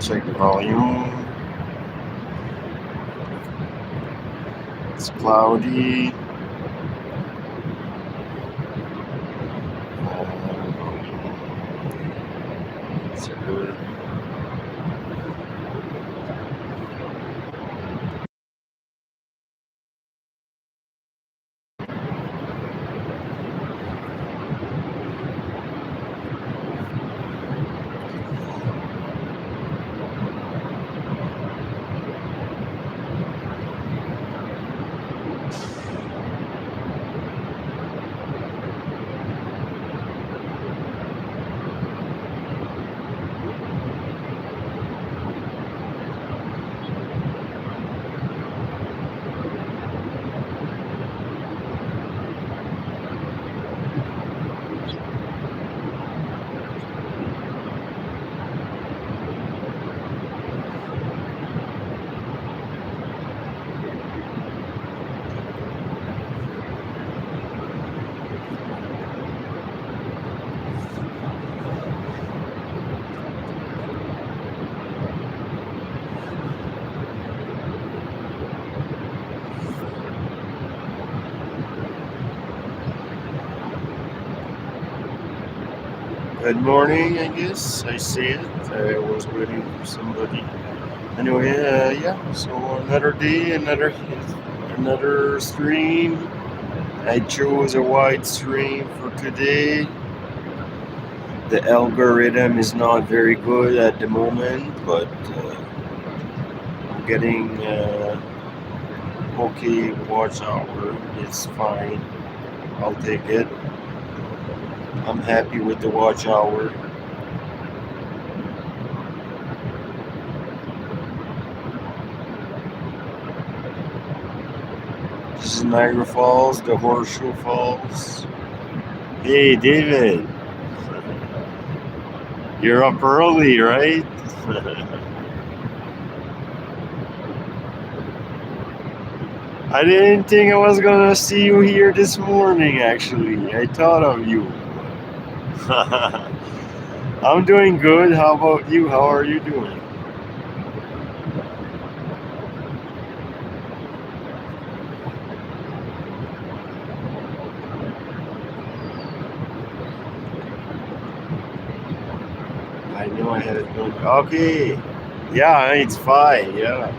Check the volume. It's cloudy. So good morning, I guess. I see it. I was waiting for somebody. Anyway, yeah. So another day, another stream. I chose a wide stream for today. The algorithm is not very good at the moment, but I'm getting okay watch hour. It's fine. I'll take it. I'm happy with the watch hour. This is Niagara Falls, the Horseshoe Falls. Hey, David. You're up early, right? I didn't think I was gonna see you here this morning, actually. I thought of you. I'm doing good. How about you? How are you doing? I know I had it going. Okay. Yeah, it's fine. Yeah.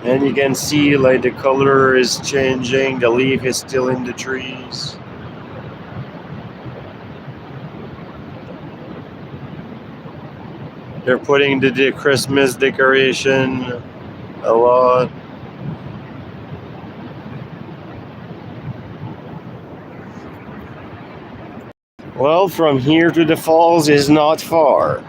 And you can see like the color is changing. The leaf is still in the trees. They're putting the Christmas decoration a lot. Well, from here to the falls is not far.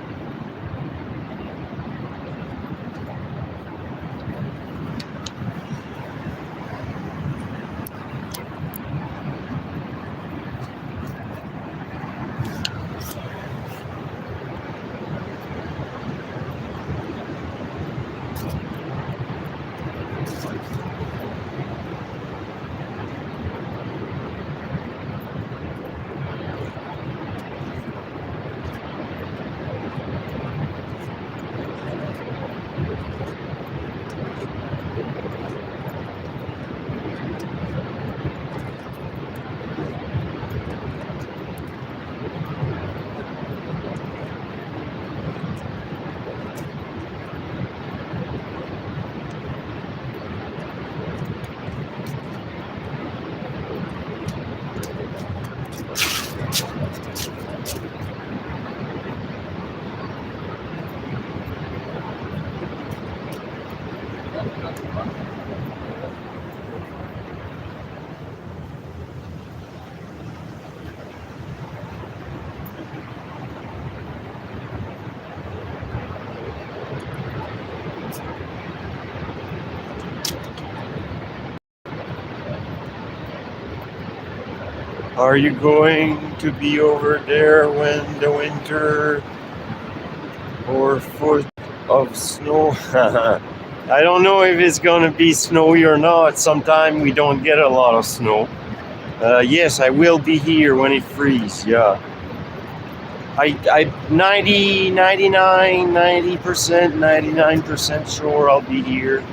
Are you going to be over there when the winter or foot of snow? I don't know if it's going to be snowy or not. Sometimes we don't get a lot of snow. Yes, I will be here when it freezes. Yeah. I 90%, 99% sure I'll be here.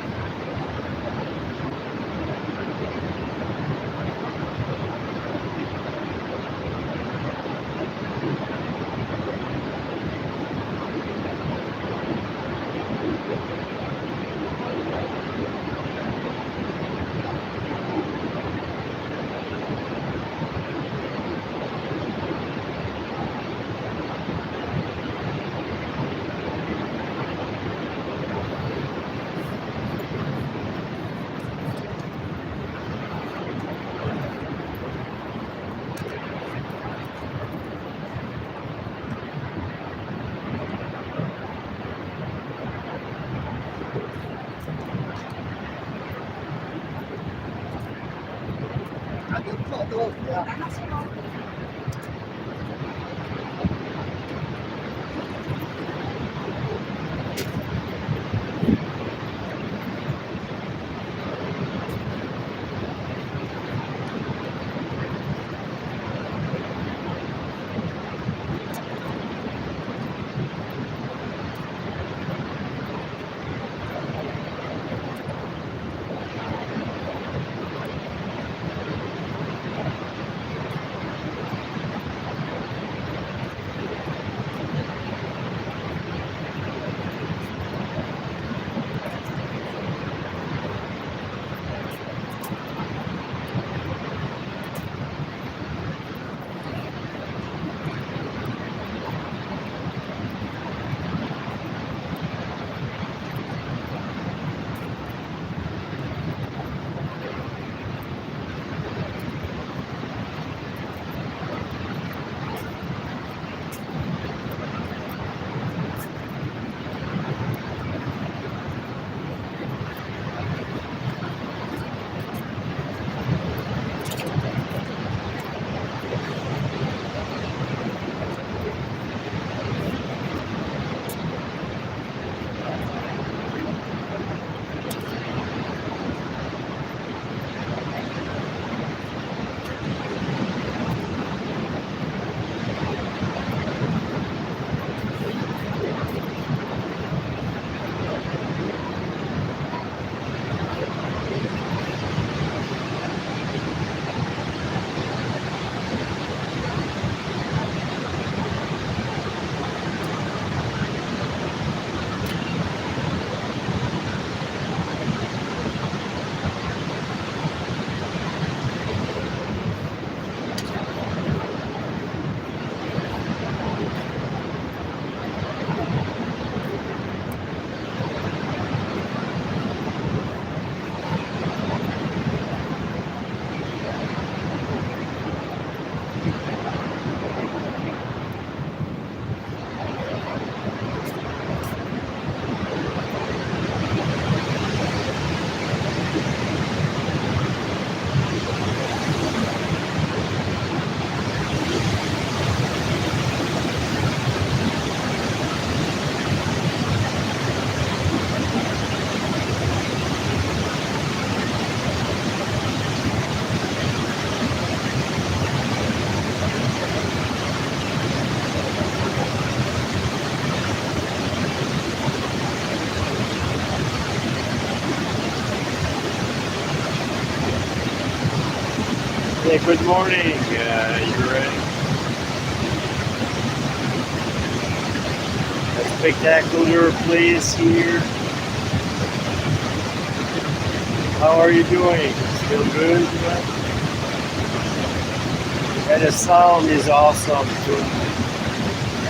Yeah, good morning. You ready? A spectacular place here. How are you doing? Still good? And the sound is awesome too.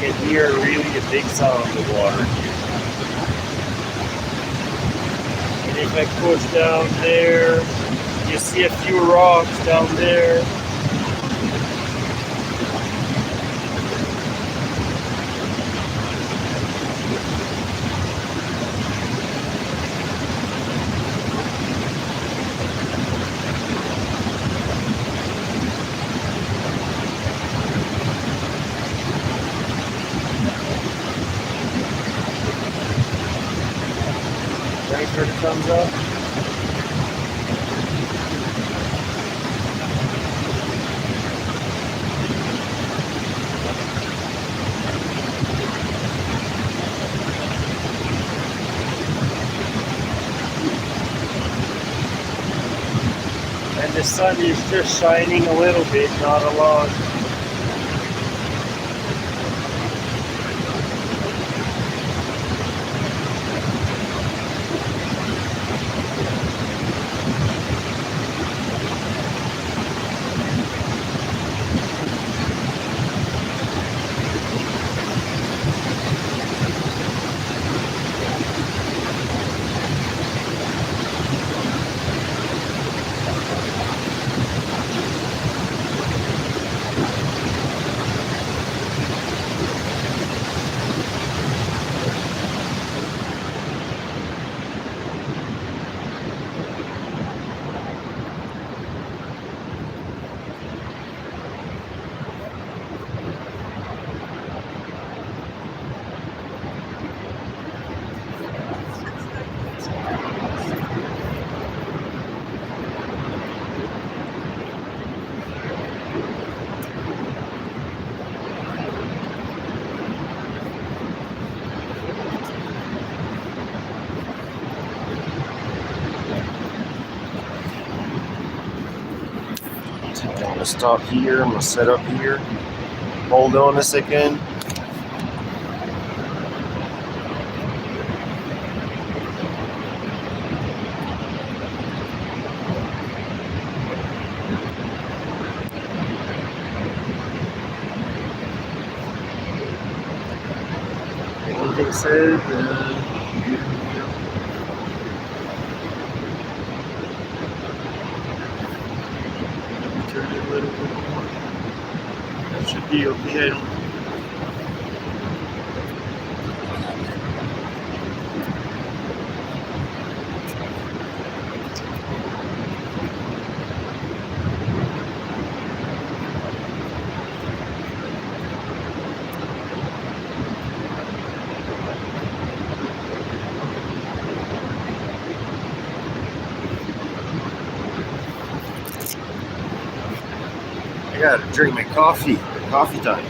You can hear really a big sound of the water here. And if I push down there, you see a few rocks down there. Wait for the thumbs up. And the sun is just shining a little bit, not a lot. I'm gonna stop here. I'm gonna set up here. Hold on a second. Anything said? Turn it a little bit more. That should be okay. I gotta drink my coffee. Coffee time.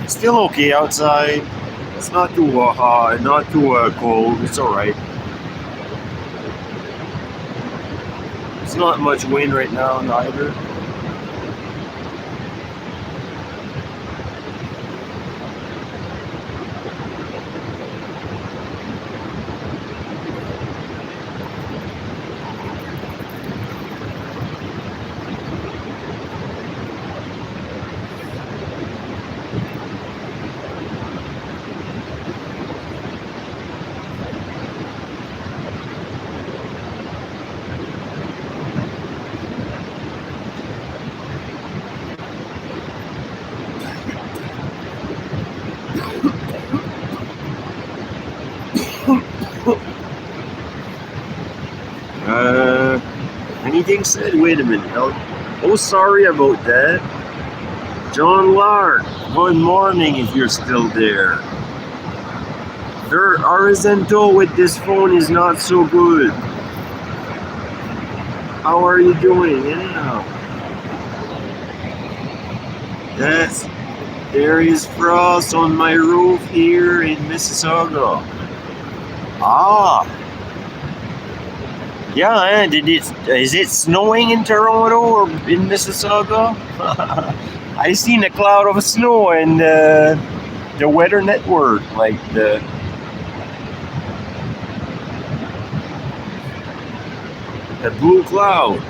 Still okay outside. It's not too hot, not too cold. It's all right. It's not much wind right now, neither. anything said? Wait a minute. Oh, sorry about that. John Lark, good morning if you're still there. Their horizontal with this phone is not so good. How are you doing anyhow? Yes, there is frost on my roof here in Mississauga. Ah, yeah, is it snowing in Toronto or in Mississauga? I seen a cloud of snow in the weather network, like the blue cloud.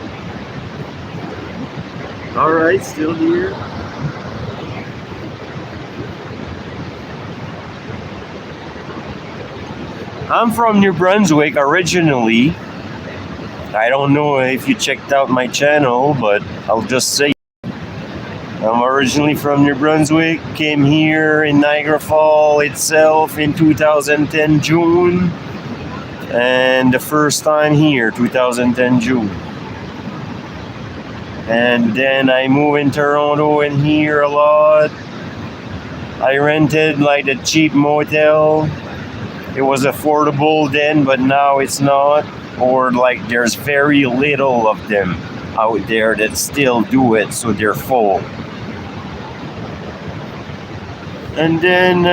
All right, still here. I'm from New Brunswick originally. I don't know if you checked out my channel, but I'll just say I'm originally from New Brunswick. Came here in Niagara Falls itself in 2010 June. And the first time here, 2010 June. And then I moved in Toronto and here a lot. I rented like a cheap motel. It was affordable then, but now it's not. Or like there's very little of them out there that still do it, so they're full. And then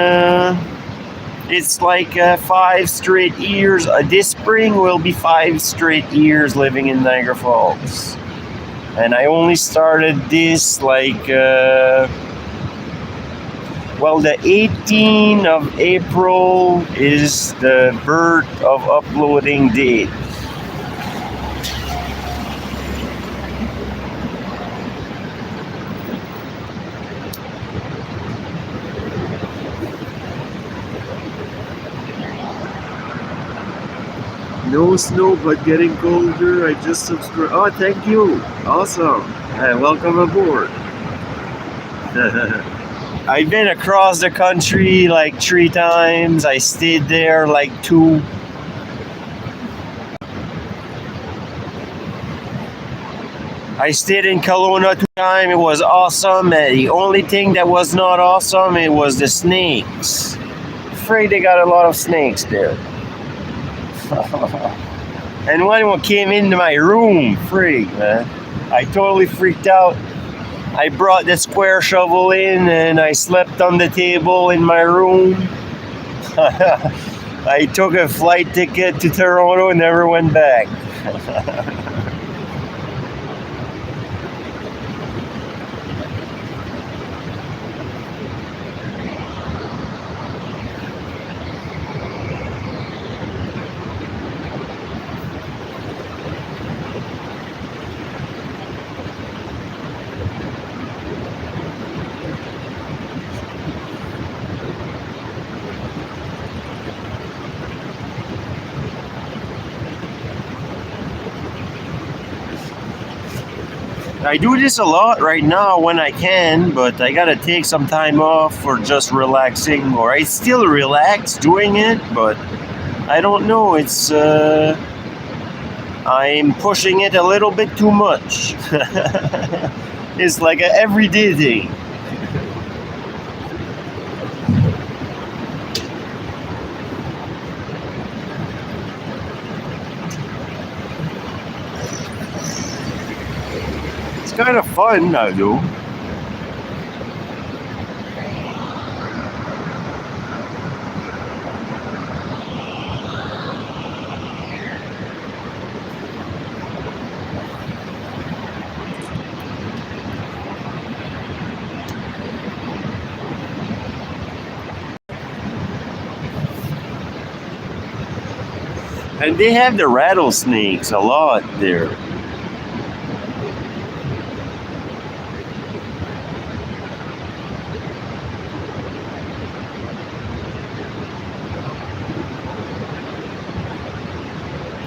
it's like 5 straight years. This spring will be 5 straight years living in Niagara Falls. And I only started this like, well, the 18th of April is the birth of uploading date. No snow, but getting colder. I just subscribed. Oh, thank you. Awesome. Welcome aboard. I've been across the country like 3 times. I stayed there like 2. I stayed in Kelowna 2 times. It was awesome. The only thing that was not awesome, it was the snakes. Afraid they got a lot of snakes there. And one came into my room, freak, man. I totally freaked out. I brought the square shovel in and I slept on the table in my room. I took a flight ticket to Toronto and never went back. I do this a lot right now when I can, but I gotta take some time off for just relaxing, or I still relax doing it, but I don't know, it's I'm pushing it a little bit too much. It's like an everyday thing. It's kind of fun now, though. And they have the rattlesnakes a lot there.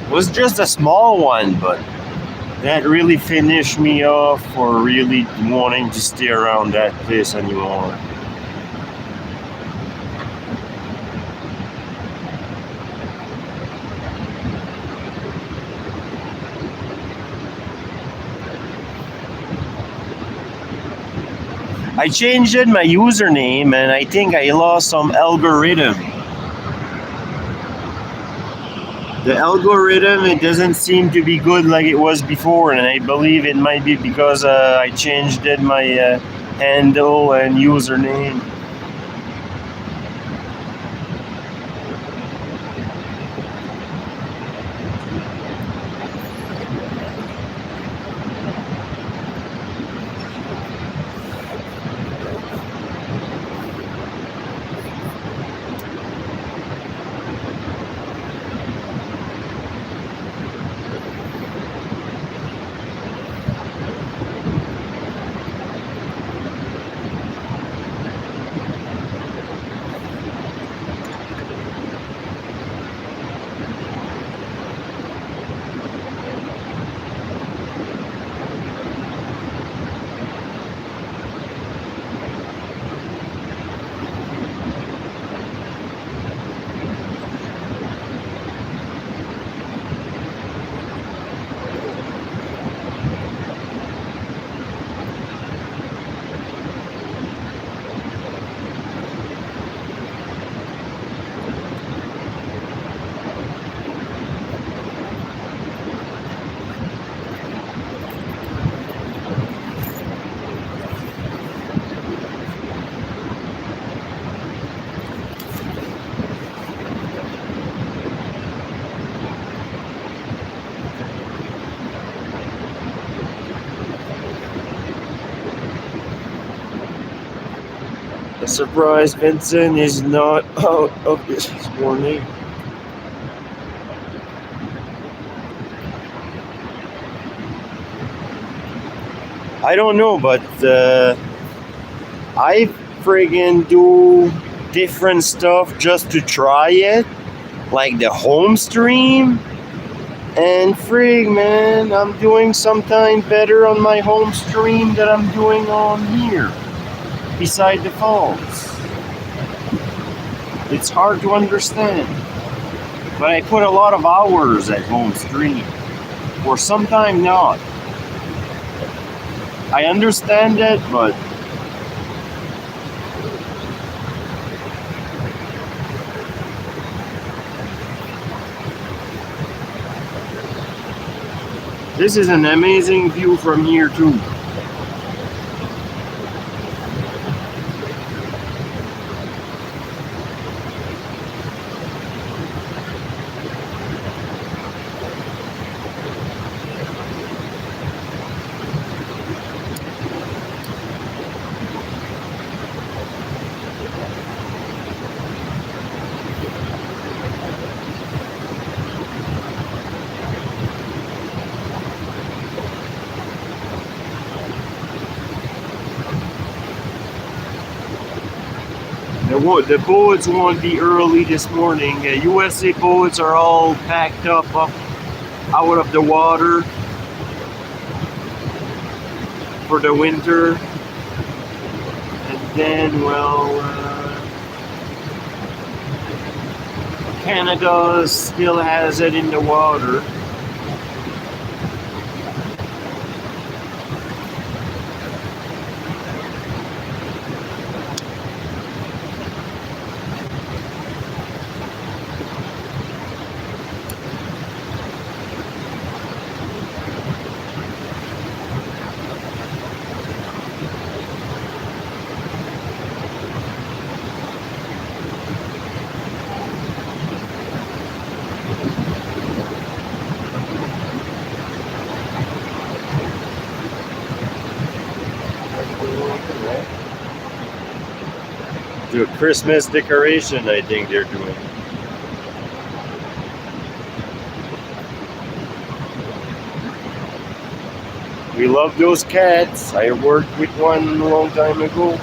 It was just a small one, but that really finished me off for really wanting to stay around that place anymore. I changed my username and I think I lost some algorithm. The algorithm, it doesn't seem to be good like it was before, and I believe it might be because I changed my handle and username. A surprise, Vincent is not out of this morning. I don't know, but I friggin' do different stuff just to try it, like the home stream. And frig, man, I'm doing sometimes better on my home stream than I'm doing on here, beside the falls. It's hard to understand. But I put a lot of hours at home stream, or sometimes not. I understand it, but this is an amazing view from here too. The boats won't be early this morning. USA boats are all packed up out of the water for the winter. And then, well, Canada still has it in the water. Do a Christmas decoration, I think they're doing. We love those cats. I worked with one a long time ago.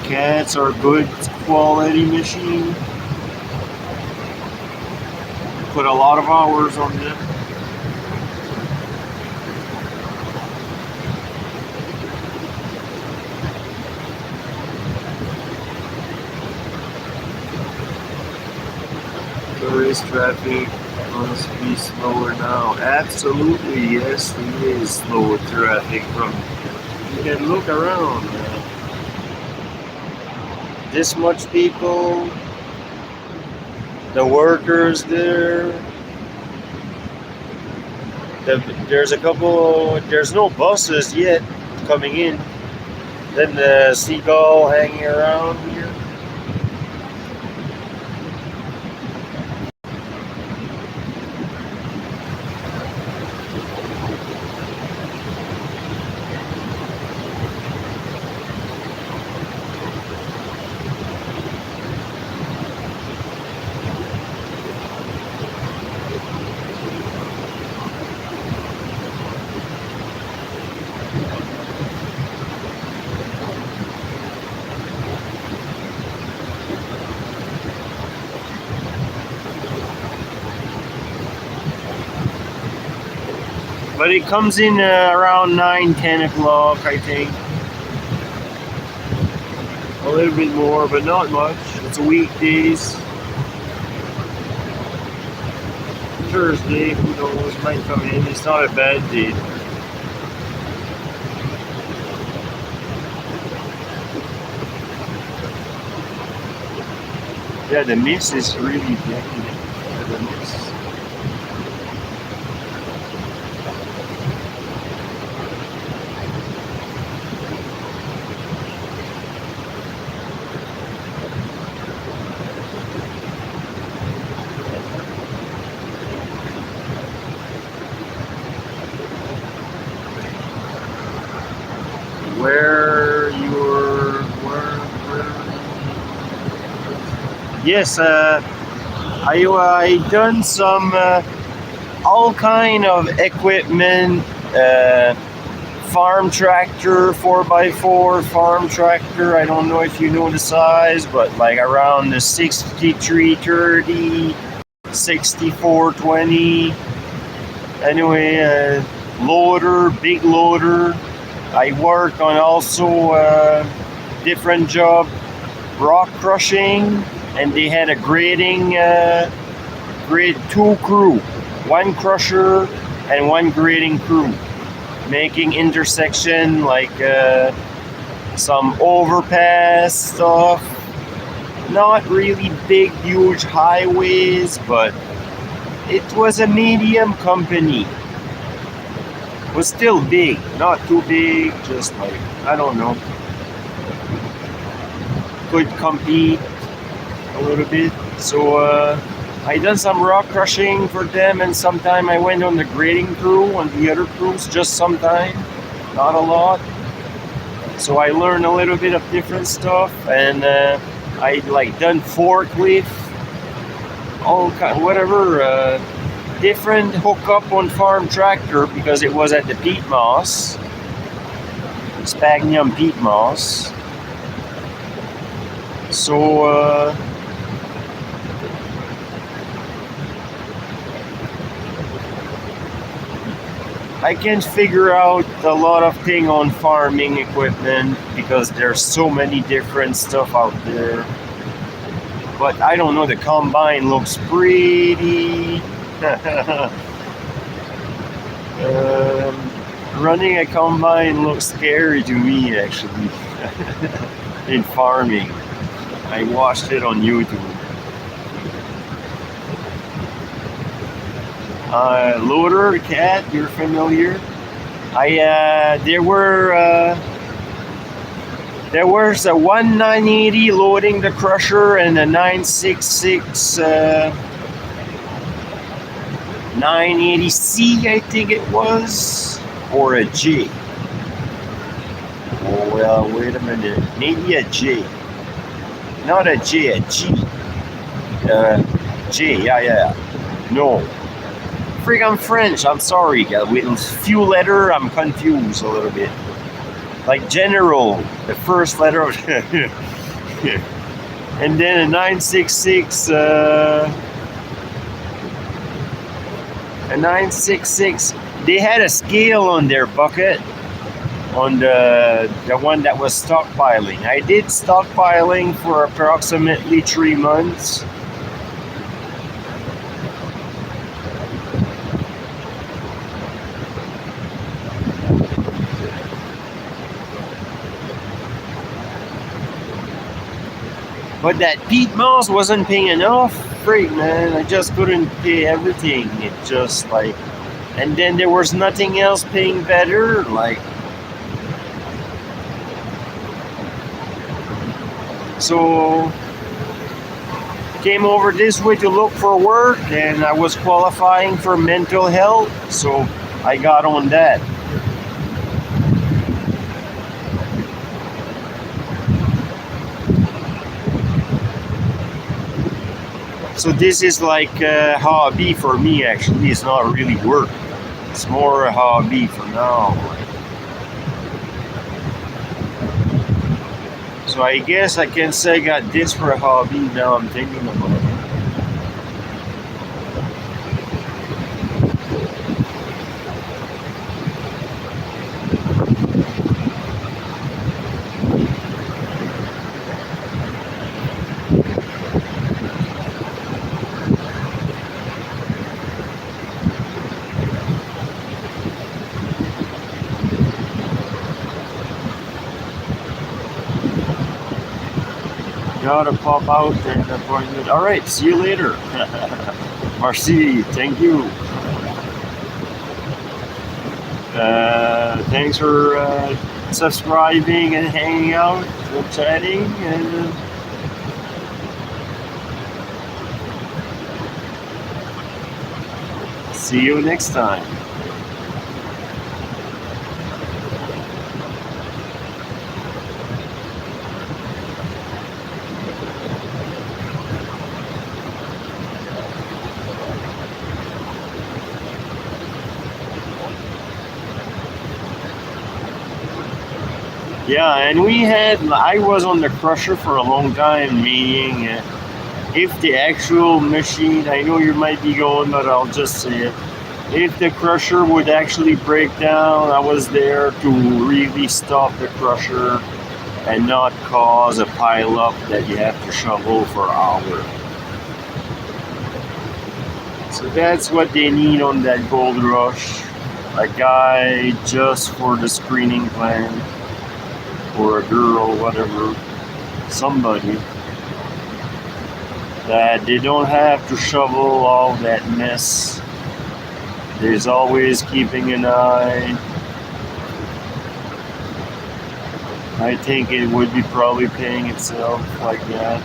Cats are good quality machine. Put a lot of hours on them. Tourist traffic Must be slower now. Absolutely, yes, it is slower traffic from. You can look around. This much people, the workers there. There's a couple. There's no buses yet coming in. Then the seagull hanging around here. But it comes in around 9, 10 o'clock, I think. A little bit more, but not much. It's weekdays. Thursday, who knows, might come in. It's not a bad day. Yeah, the mist is really big. The mist. Yes, I done some all kind of equipment, farm tractor, 4x4 farm tractor. I don't know if you know the size, but like around the 6330, 6420. Anyway, loader, big loader. I work on also different job, rock crushing, and they had a grading, grade 2 crew, one crusher and one grading crew, making intersection like some overpass stuff. Not really big, huge highways, but it was a medium company. Was still big, not too big, just like, I don't know, could compete a little bit. So I done some rock crushing for them, and sometime I went on the grading crew on the other crews, just sometime, not a lot. So I learned a little bit of different stuff, and I like done forklift, all kind, whatever. Different hookup on farm tractor because it was at the peat moss, sphagnum peat moss. So I can figure out a lot of thing on farming equipment because there's so many different stuff out there. But I don't know, the combine looks pretty. Running a combine looks scary to me, actually. In farming, I watched it on YouTube. Loader cat, you're familiar? There was a 1980 loading the crusher and a 966. 980C, I think it was, or a G. Oh, well, wait a minute. Maybe a J. Not a J, a G. J, yeah. No. Frig, I'm French, I'm sorry. With few letter, I'm confused a little bit. Like general, the first letter. And then a 966, a 966, they had a scale on their bucket, on the one that was stockpiling. I did stockpiling for approximately 3 months. But that Pete Moss wasn't paying enough. Freak, man. I just couldn't pay everything. It just like, and then there was nothing else paying better. Like, so came over this way to look for work, and I was qualifying for mental health, so I got on that. So this is like a hobby for me. Actually, it's not really work. It's more a hobby for now. So I guess I can say I got this for a hobby. Now I'm thinking about it. Gotta pop out and appointment. All right, see you later. Marcy, thank you. Thanks for subscribing and hanging out, chatting, and see you next time. Yeah, and I was on the crusher for a long time, meaning if the actual machine, I know you might be going, but I'll just say it. If the crusher would actually break down, I was there to really stop the crusher and not cause a pile up that you have to shovel for hours. So that's what they need on that gold rush. A guy just for the screening plan, or a girl, whatever, somebody that they don't have to shovel all that mess. There's always keeping an eye. I think it would be probably paying itself like that.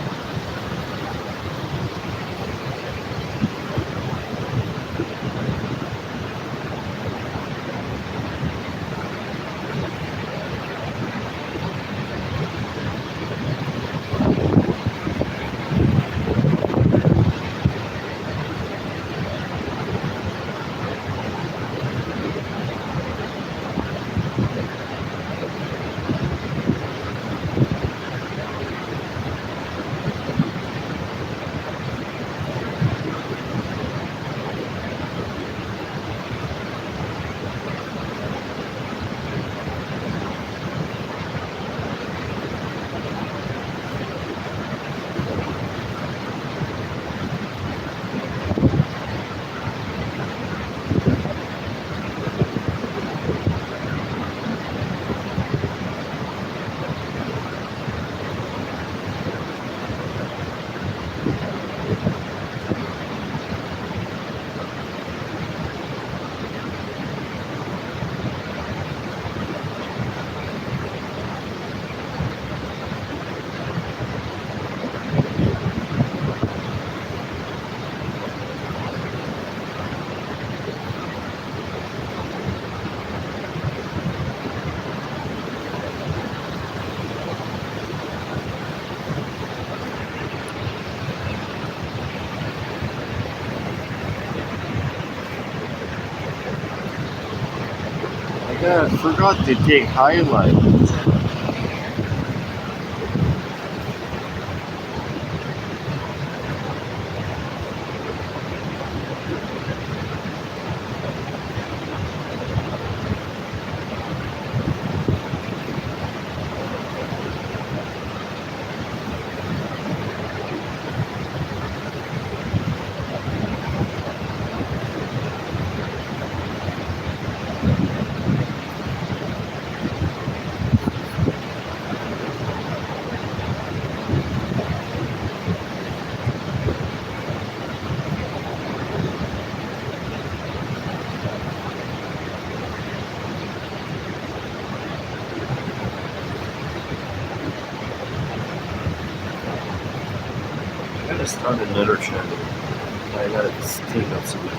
Yeah, I forgot to take highlight. start another channel. I gotta take up something.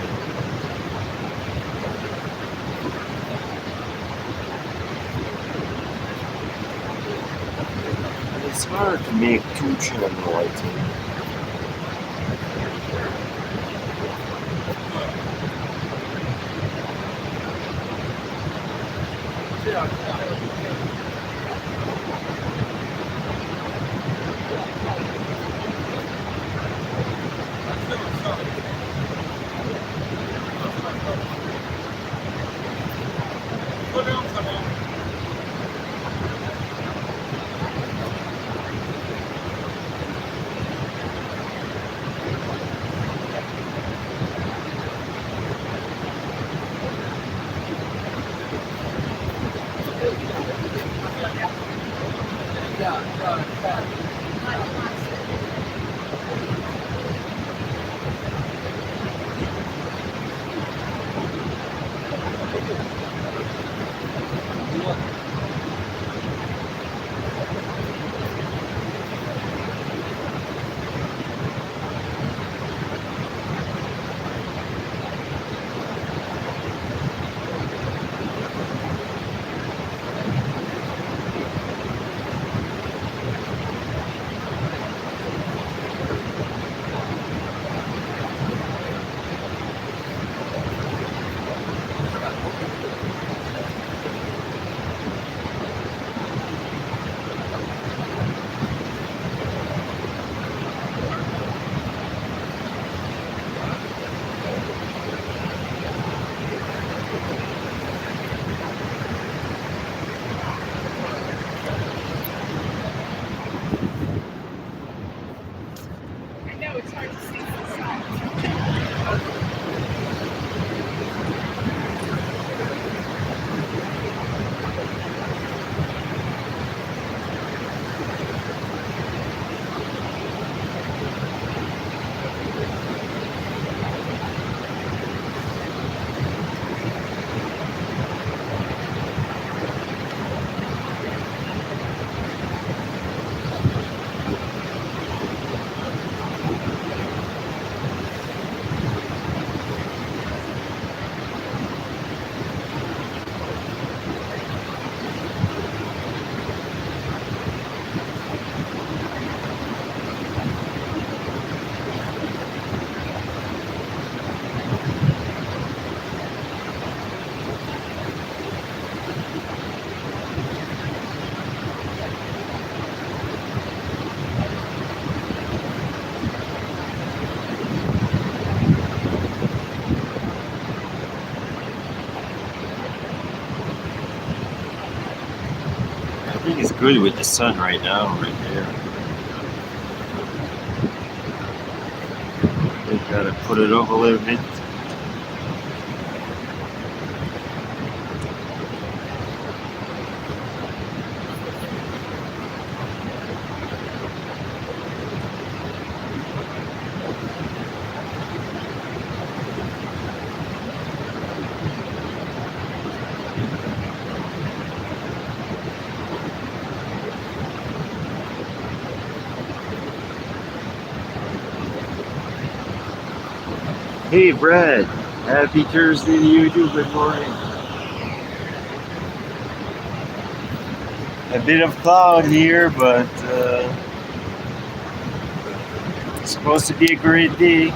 It's hard to make two channel, I think. I think it's good with the sun right now, right there. They gotta put it up a little bit. Hey Brad, happy Thursday to you too, good morning. A bit of cloud here, but it's supposed to be a great day.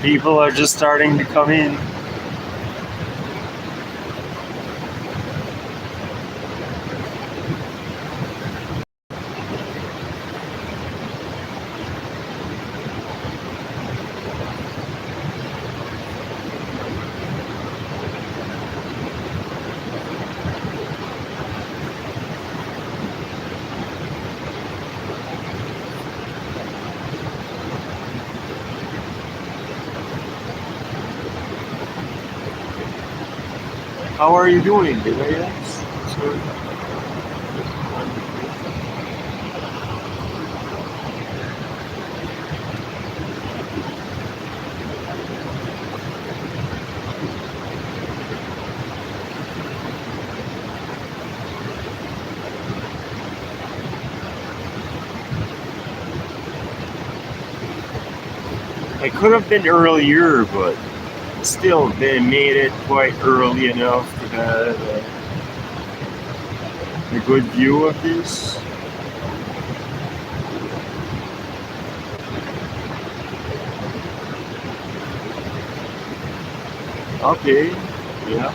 People are just starting to come in. How are you doing? Did I ask? Sorry. I could have been earlier, but still they made it quite early enough to have a good view of this. Okay, yeah.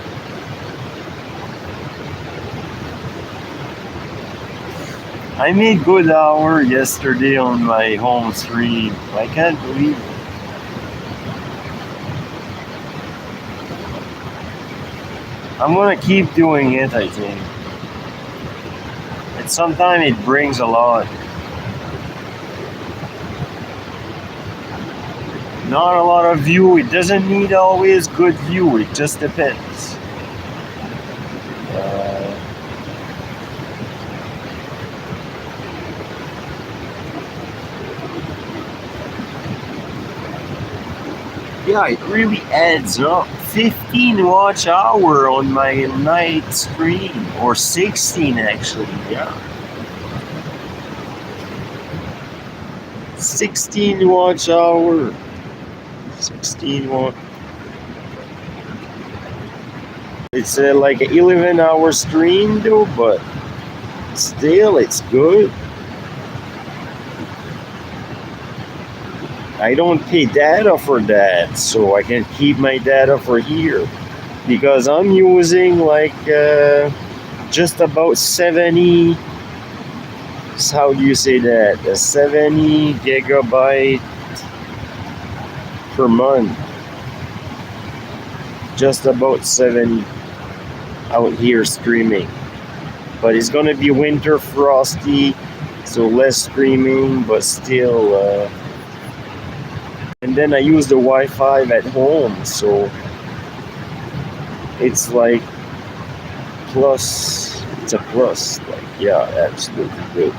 I made good hour yesterday on my home stream. I can't believe it. I'm gonna keep doing it, I think. And sometimes it brings a lot. Not a lot of view. It doesn't need always good view. It just depends. Uh, yeah, it really adds up. 15 watch hour on my night stream, or 16 actually. Yeah, 16 watch hour. 16 watch. It's like an 11-hour stream though, but still, it's good. I don't pay data for that, so I can keep my data for here because I'm using like just about 70. How do you say that? A 70 gigabyte per month. Just about 70 out here streaming. But it's gonna be winter frosty, so less streaming, but still. And then I use the Wi-Fi at home, so it's like plus. It's a plus. Like, yeah, absolutely good.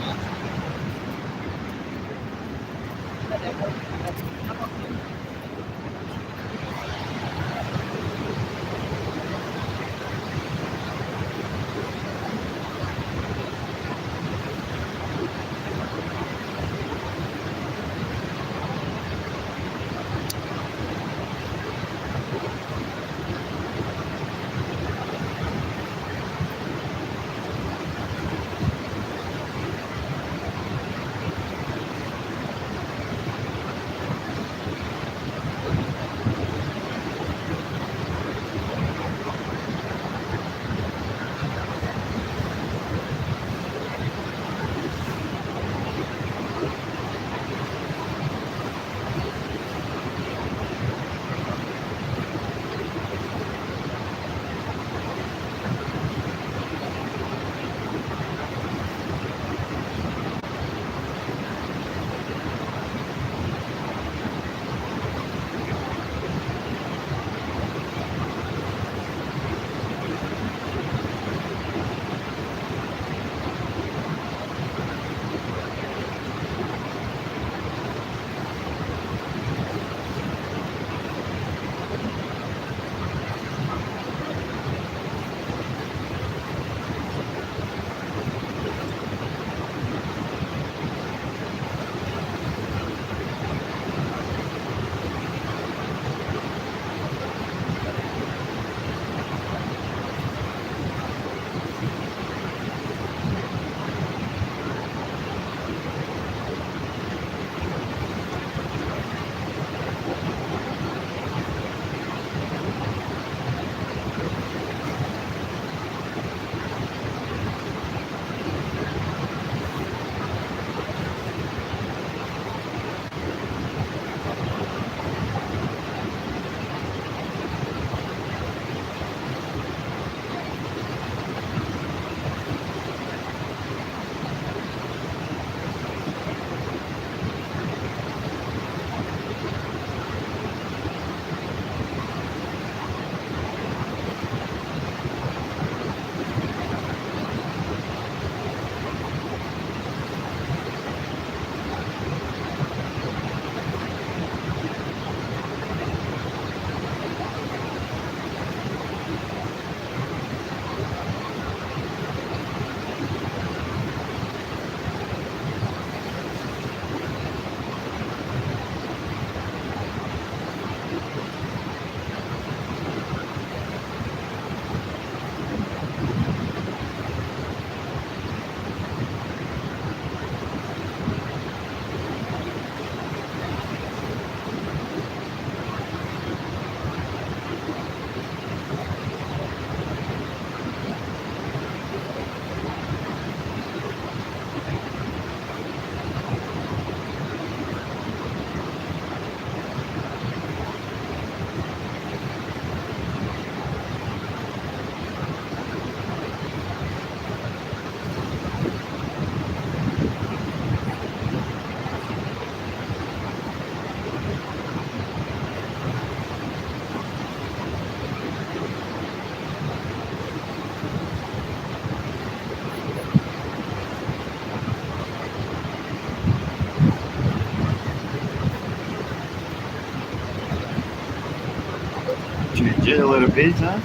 legit a little bit, huh?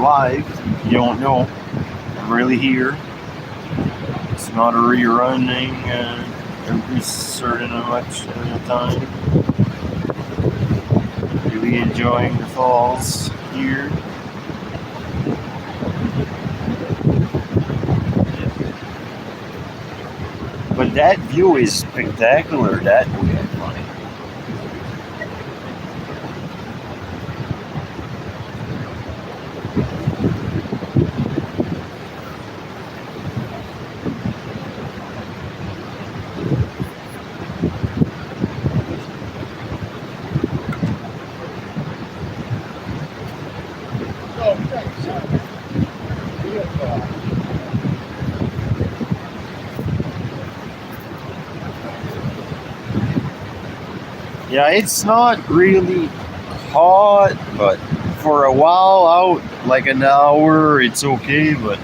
Live, you don't know. I'm really here. It's not a rerunning every certain much time. Really enjoying the falls here. But that view is spectacular that way, I find. Yeah, it's not really hot, but for a while out, like an hour, it's okay, but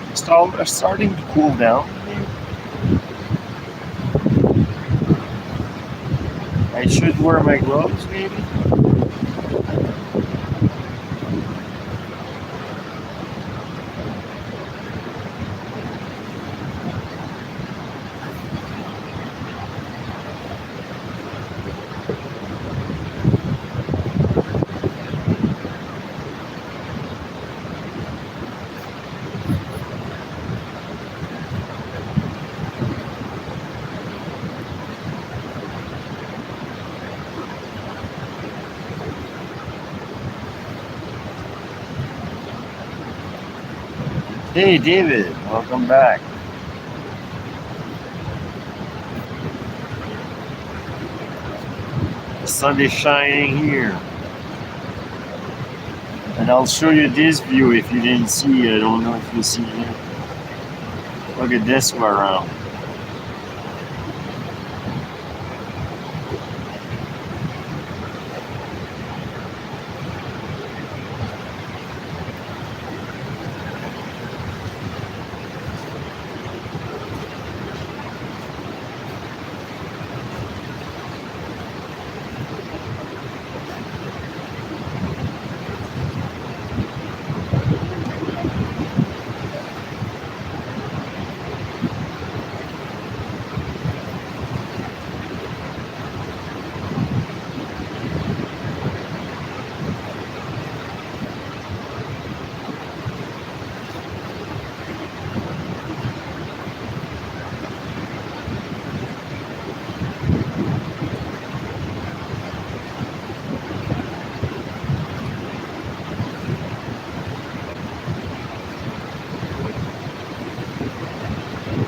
it's starting to cool down. I should wear my gloves, maybe? Hey, David, welcome back. The sun is shining here. And I'll show you this view if you didn't see it. I don't know if you see it. Look at this one around.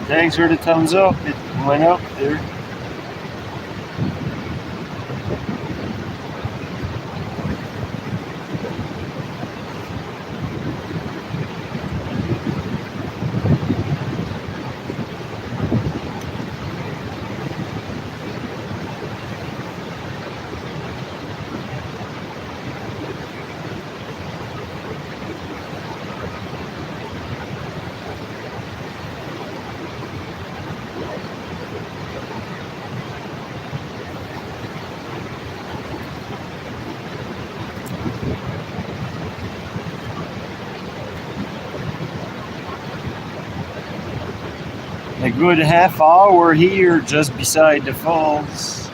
Thanks for the thumbs up. It went up there. A good half hour here just beside the falls.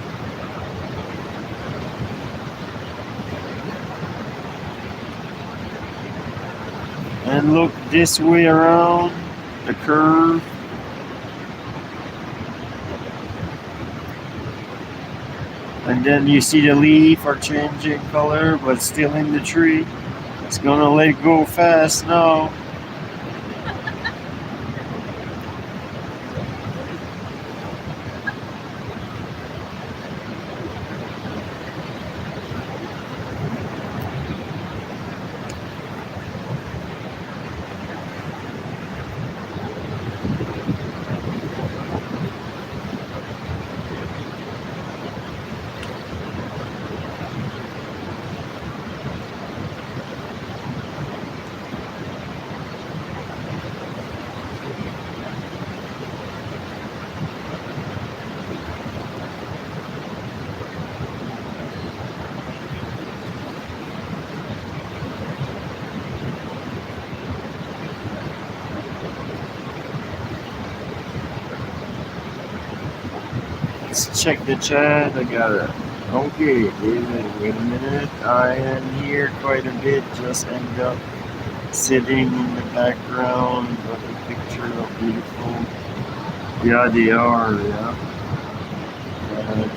And look this way around the curve. And then you see the leaf are changing color but still in the tree. It's gonna let go fast now. let's check the chat. I got it. Okay, David, wait a minute. I am here quite a bit. Just ended up sitting in the background, but the picture of beautiful. Yeah, they are. Yeah.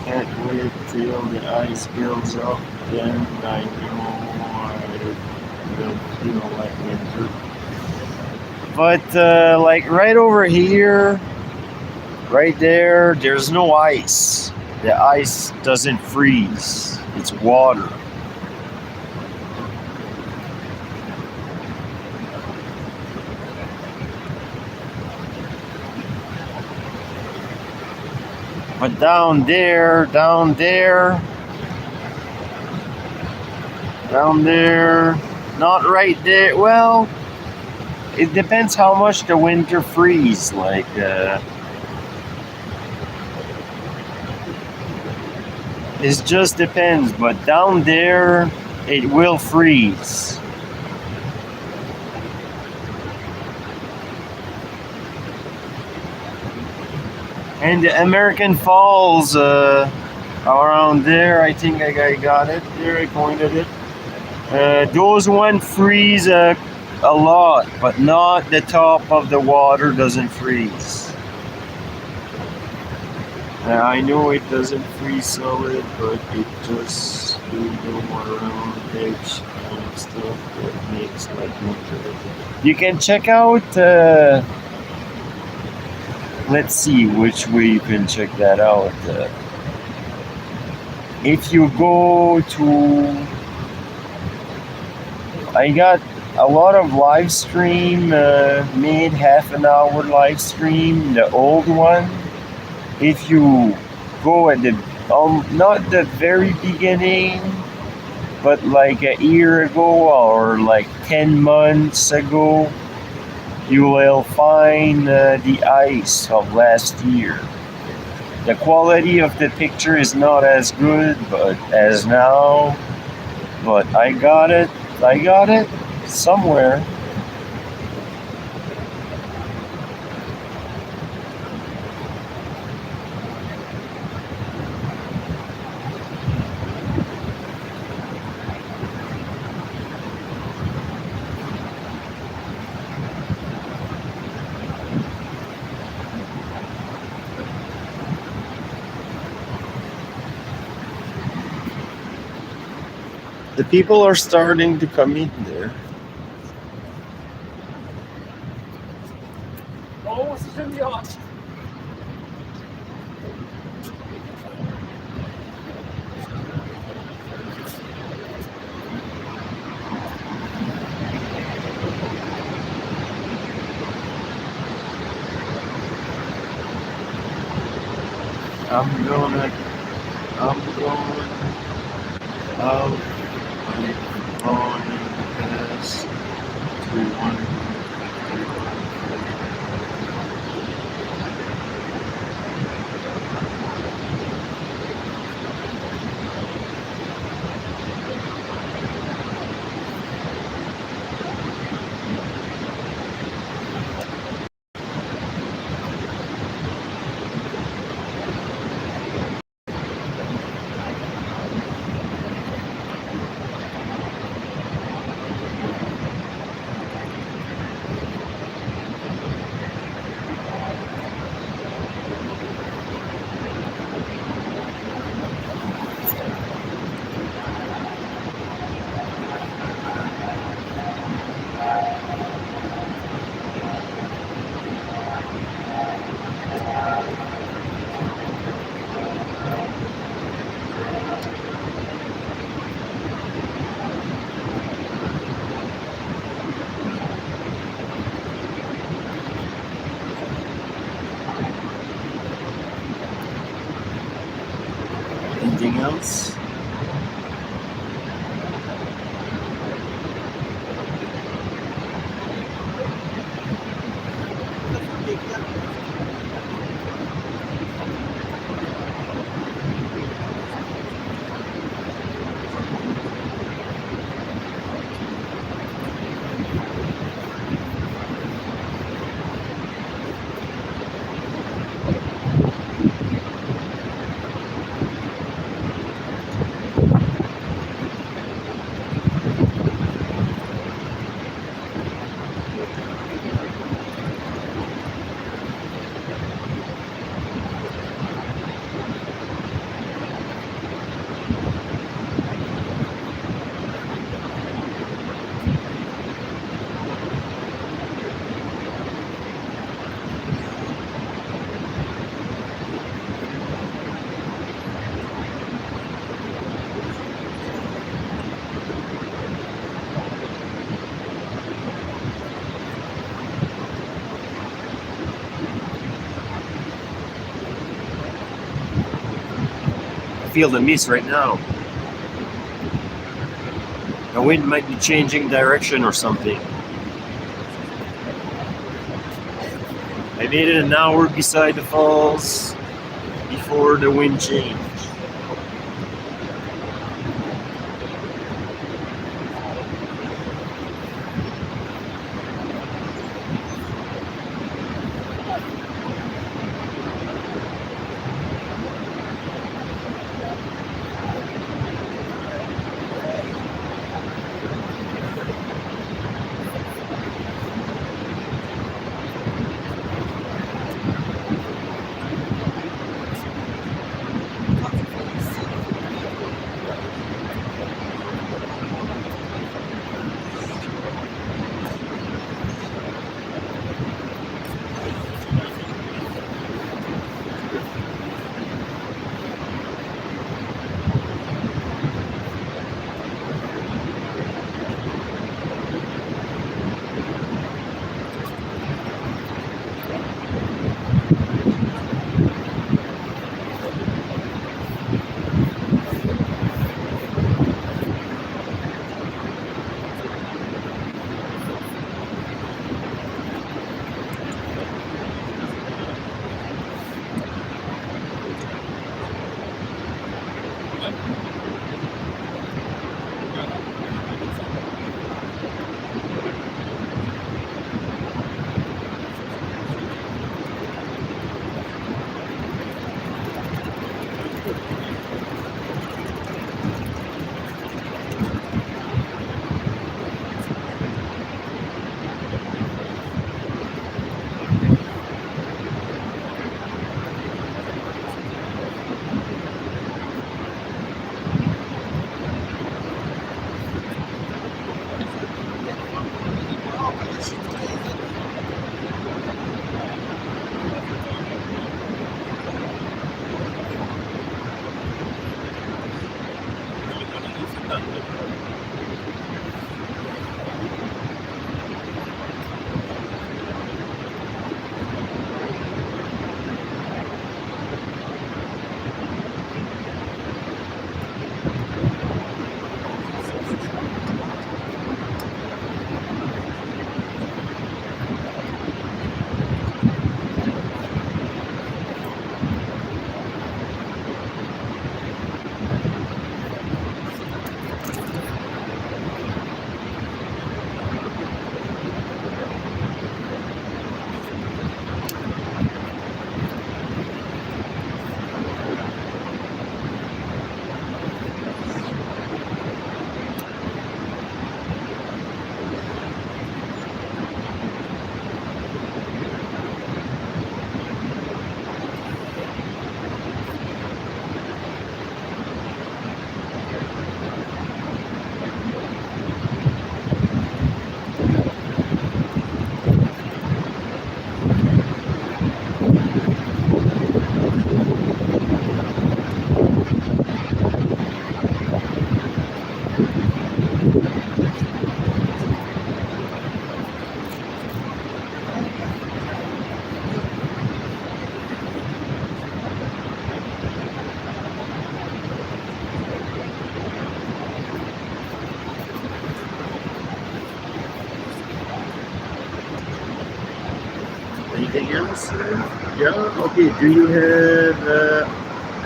Can't wait till the ice builds up. Then I know I will feel like winter. But like right over here, right there, there's no ice. The ice doesn't freeze. It's water. But down there, not right there. Well, it depends how much the winter freeze. Like, it just depends. But down there, it will freeze. And the American Falls, around there, I think I got it. There, I pointed it. Those one freeze a lot, but not the top of the water doesn't freeze. I know it doesn't freeze solid, but it just will go around the edge and stuff that makes like winter. You can check out. Let's see which way you can check that out. If you go to, I got a lot of live stream, made half an hour live stream, the old one. If you go at the, not the very beginning, but like a year ago or like 10 months ago, you will find the ice of last year. The quality of the picture is not as good but as now, but I got it somewhere. The people are starting to come in there. Oh, c'est génial. I'm going out. I'm going past 3-1. Anything else? feel the mist right now. The wind might be changing direction or something. I made it an hour beside the falls before the wind changed. Anything else? Yeah. Okay. Do you have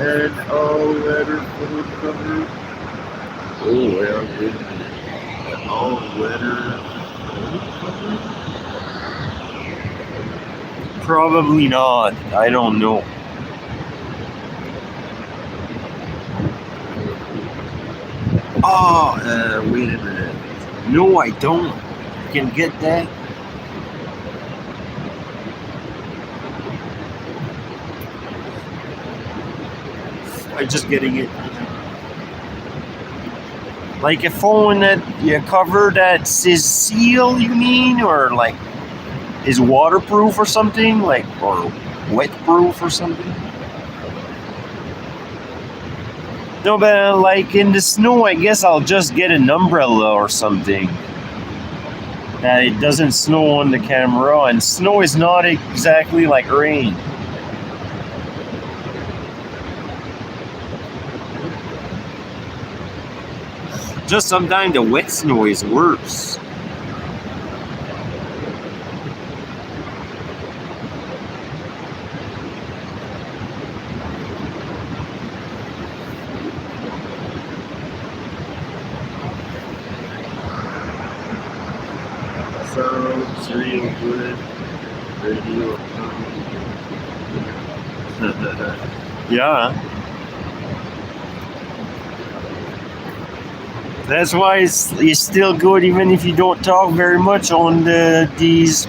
an all-weather phone cover? Oh well, wait a minute. An all-weather phone cover? Probably not. I don't know. Oh, wait a minute. No, I don't. You can get that. I'm just getting it. Like a phone that you cover that says seal, you mean? Or like is waterproof or something? Like, or wet-proof or something? No, but like in the snow, I guess I'll just get an umbrella or something. That it doesn't snow on the camera, and snow is not exactly like rain. Just sometimes the wet snow is worse. Sounds real good. Radio. Yeah. That's why it's still good even if you don't talk very much on this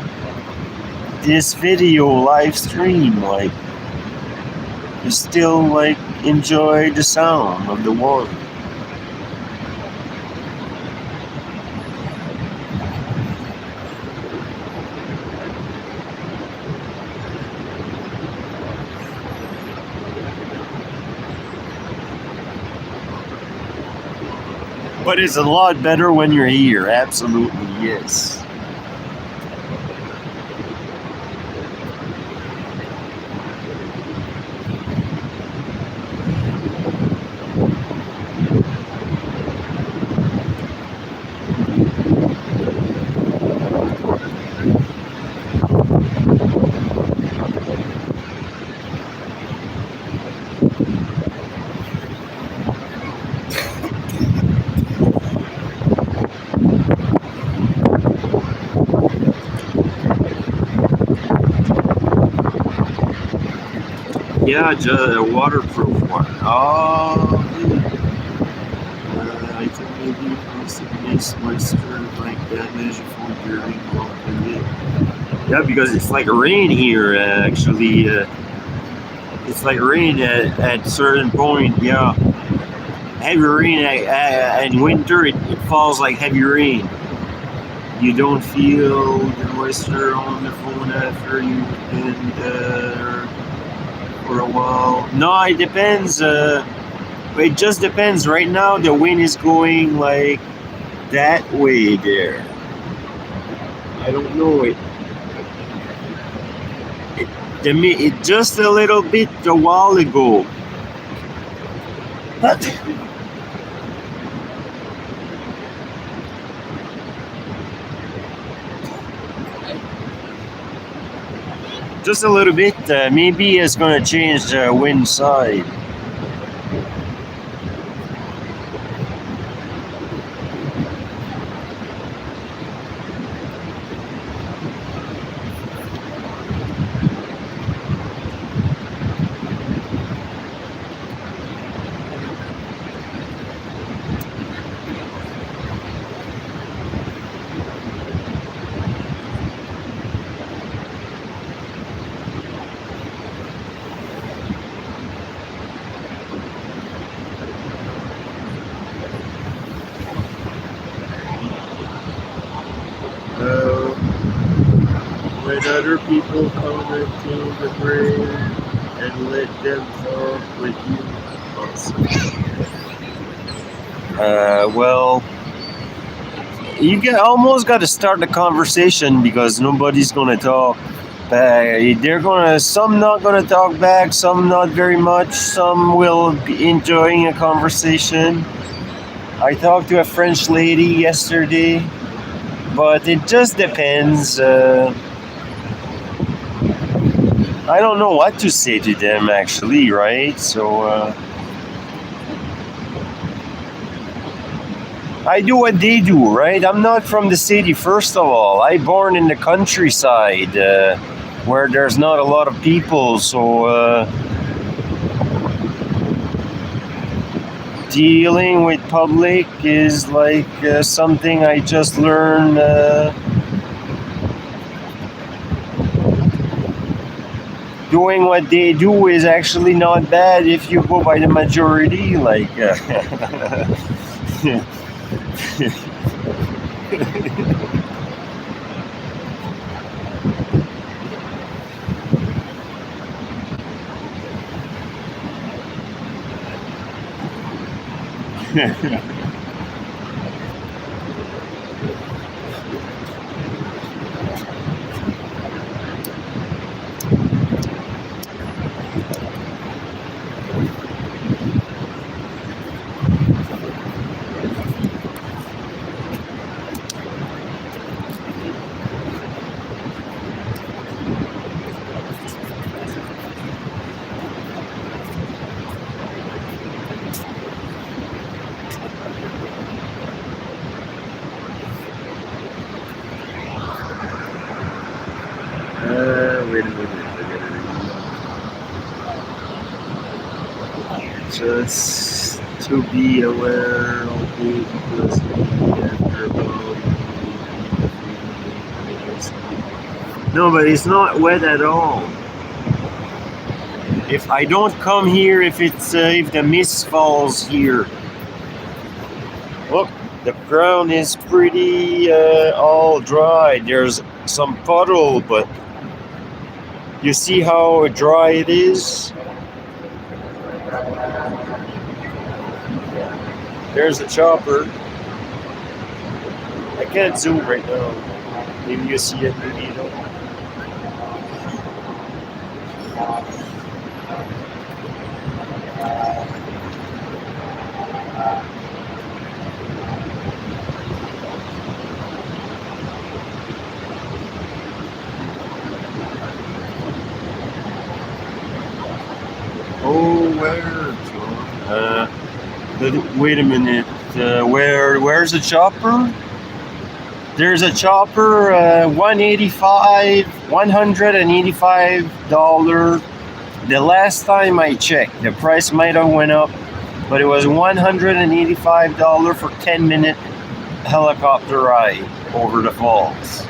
video live stream. Like you still like enjoy the sound of the water. But it's a lot better when you're here. Absolutely, yes. Yeah, just a waterproof one. Oh, I think maybe it's moisture like damage for during walking. Yeah, because it's like rain here. Actually, it's like rain at certain point. Yeah, heavy rain in winter. It falls like heavy rain. You don't feel the moisture on the phone after you've been there for a while. No, it depends. It just depends. Right now, the wind is going like that way there. I don't know it. It just a little bit a while ago. But just a little bit. Maybe it's gonna change the wind side. When other people come into the brain and let them talk with you. Well, you almost got to start the conversation because nobody's gonna talk. Some not gonna talk back, some not very much, some will be enjoying a conversation. I talked to a French lady yesterday, but it just depends. I don't know what to say to them actually, right? So I do what they do, right? I'm not from the city, first of all. I born in the countryside where there's not a lot of people, so dealing with public is like something I just learned. Doing what they do is actually not bad if you go by the majority, like. Just to be aware, okay, because after about no, but it's not wet at all. If I don't come here, if the mist falls here, look, the ground is pretty all dry. There's some puddle, but you see how dry it is? There's the chopper. I can't zoom right now. Maybe you see it, maybe you don't. Oh, where, John? Wait a minute. Where's the chopper? There's a chopper, $185. The last time I checked, the price might have went up, but it was $185 for 10-minute helicopter ride over the falls.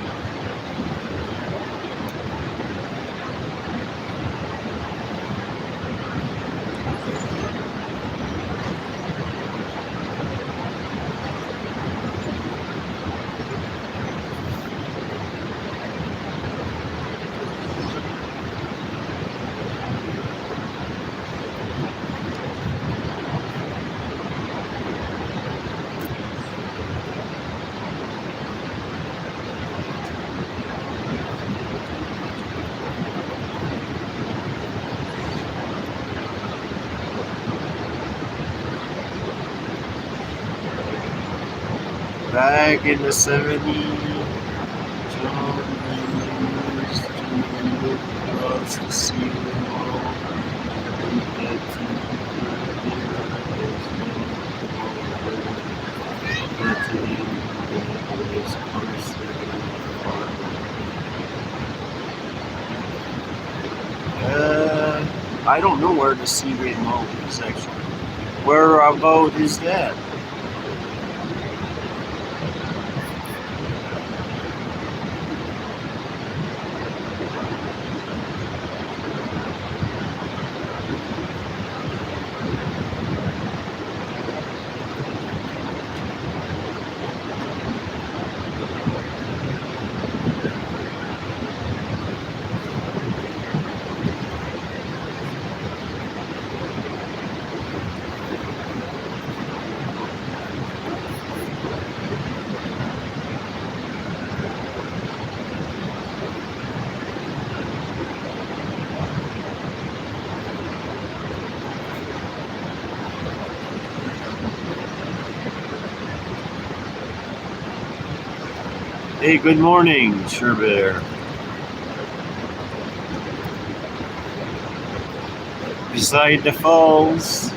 Back in the 70s, John used to look across the ceiling wall and get to I don't know where the Seaway Mall is actually. Where about is that? Hey, good morning, Sure Bear. Beside the falls.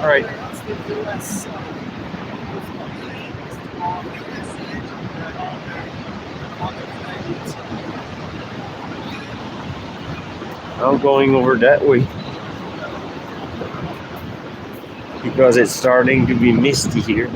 All right. I'm going over that way because it's starting to be misty here.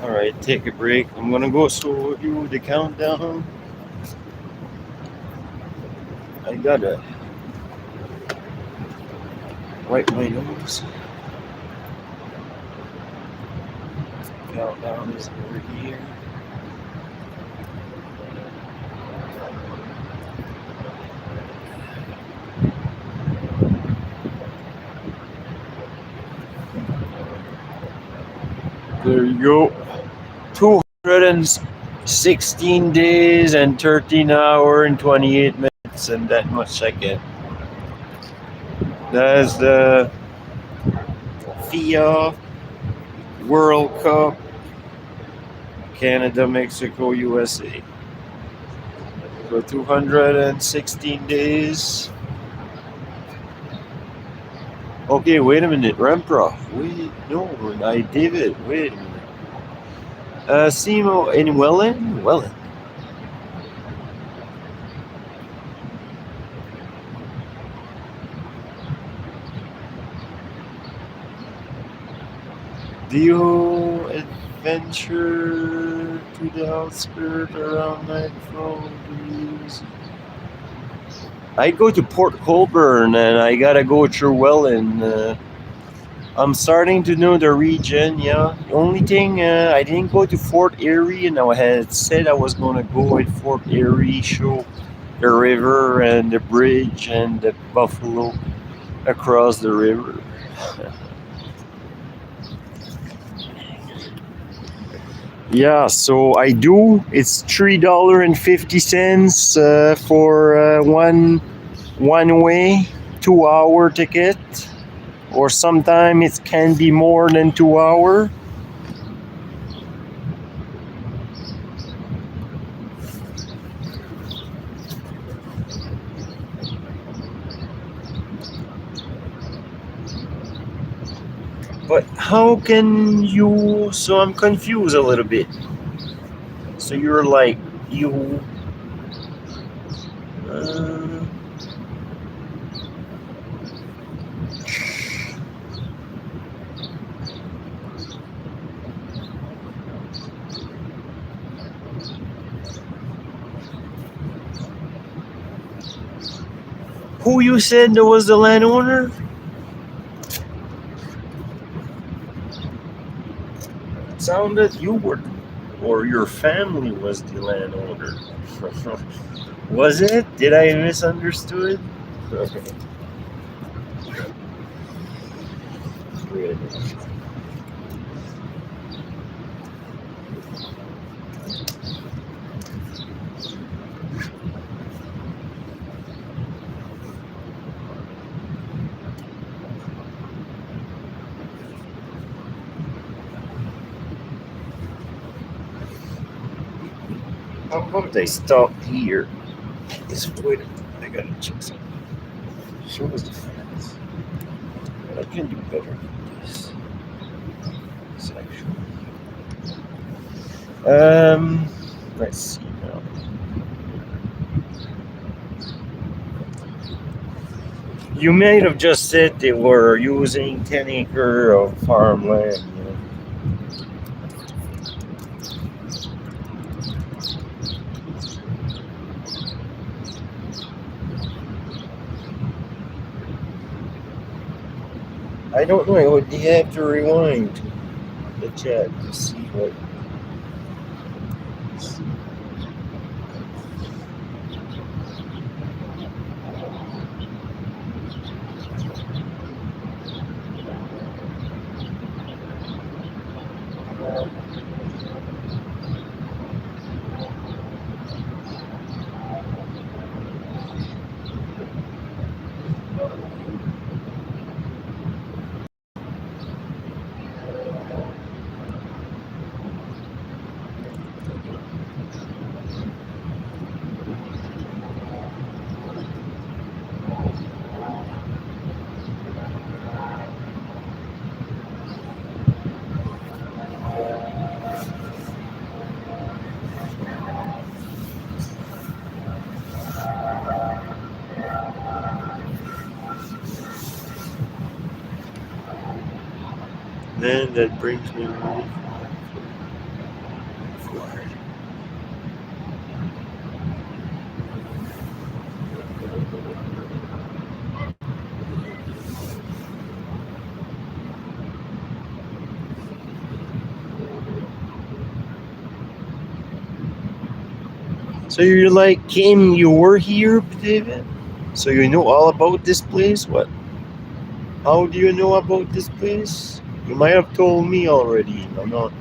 All right, take a break. I'm gonna go show you the countdown. I gotta wipe my nose. Countdown is over here. There you go. 216 days and 13 hours and 28 minutes, and that much I get. That's the FIA World Cup, Canada, Mexico, USA. So 216 days. Okay, wait a minute, Rempra. Wait, no, I David. Wait a minute. Simo in Welland. Do you adventure to the outskirts around Niagara Falls? I go to Port Colborne and I gotta go through Welland. I'm starting to know the region, yeah. The only thing, I didn't go to Fort Erie, and I had said I was going to go at Fort Erie, show the river and the bridge and the buffalo across the river. Yeah, so I do. It's $3.50 for one way 2 hour ticket, or sometimes it can be more than 2 hour. But how can you? So I'm confused a little bit. So you're like you. Uh, who you said that was the landowner? It sounded you were, or your family was the landowner. Was it? Did I misunderstood? Really? How about I stop here? This wait a minute, I gotta check something. Show us the fence. I can do better than this. Section. Let's see now. You may have just said they were using 10 acre of farmland. You know? I don't know. Would you have to rewind the chat to see what? Then that brings me really forward. So you're like, Kim, you were here, David? So you know all about this place? What? How do you know about this place? You might have told me already. I'm not.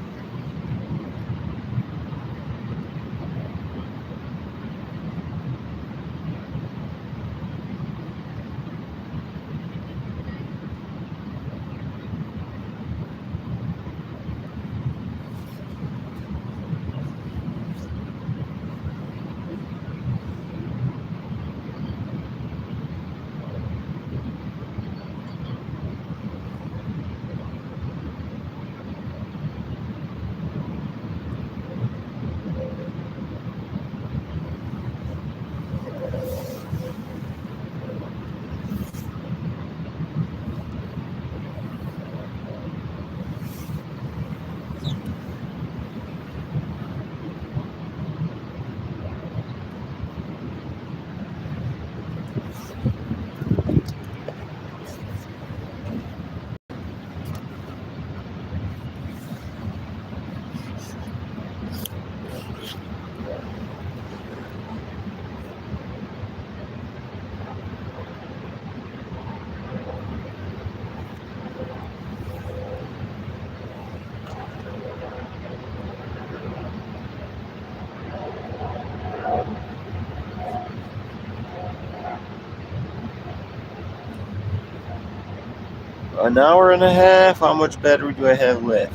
An hour and a half. How much battery do I have left?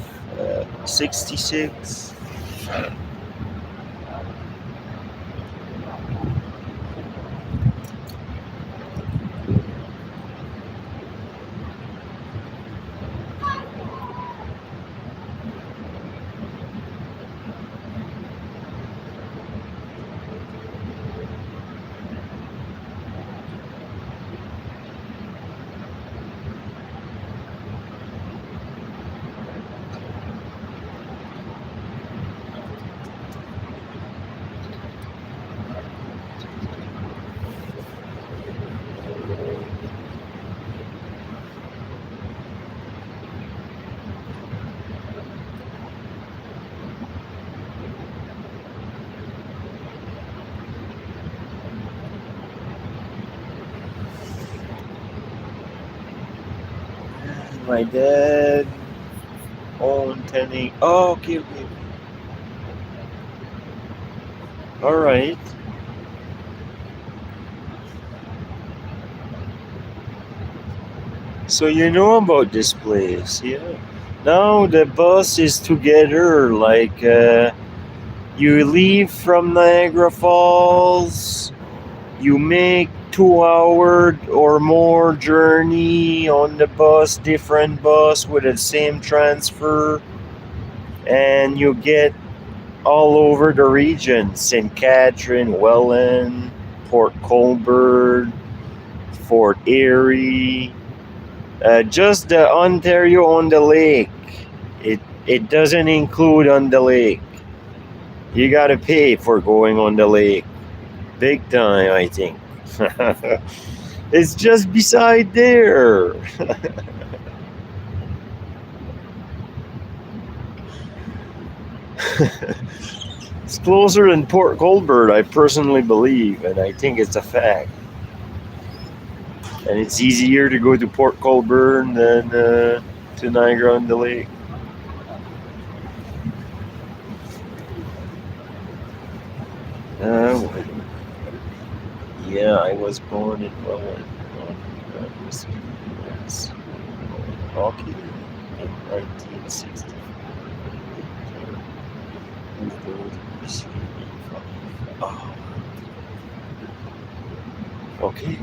66. My dad owned 10 acres. Oh, okay, okay. All right. So you know about this place, yeah? Now the bus is together. Like you leave from Niagara Falls, you make 2 hour or more journey on the bus, different bus with the same transfer, and you get all over the region: St. Catherine, Welland, Port Colborne, Fort Erie, just the Ontario on the lake. It doesn't include on the lake. You gotta pay for going on the lake, big time, I think. It's just beside there. It's closer than Port Colborne, I personally believe, and I think it's a fact. And it's easier to go to Port Colborne than to Niagara on the Lake. Yeah, I was born in Welland, hockey in 1960. Oh, okay.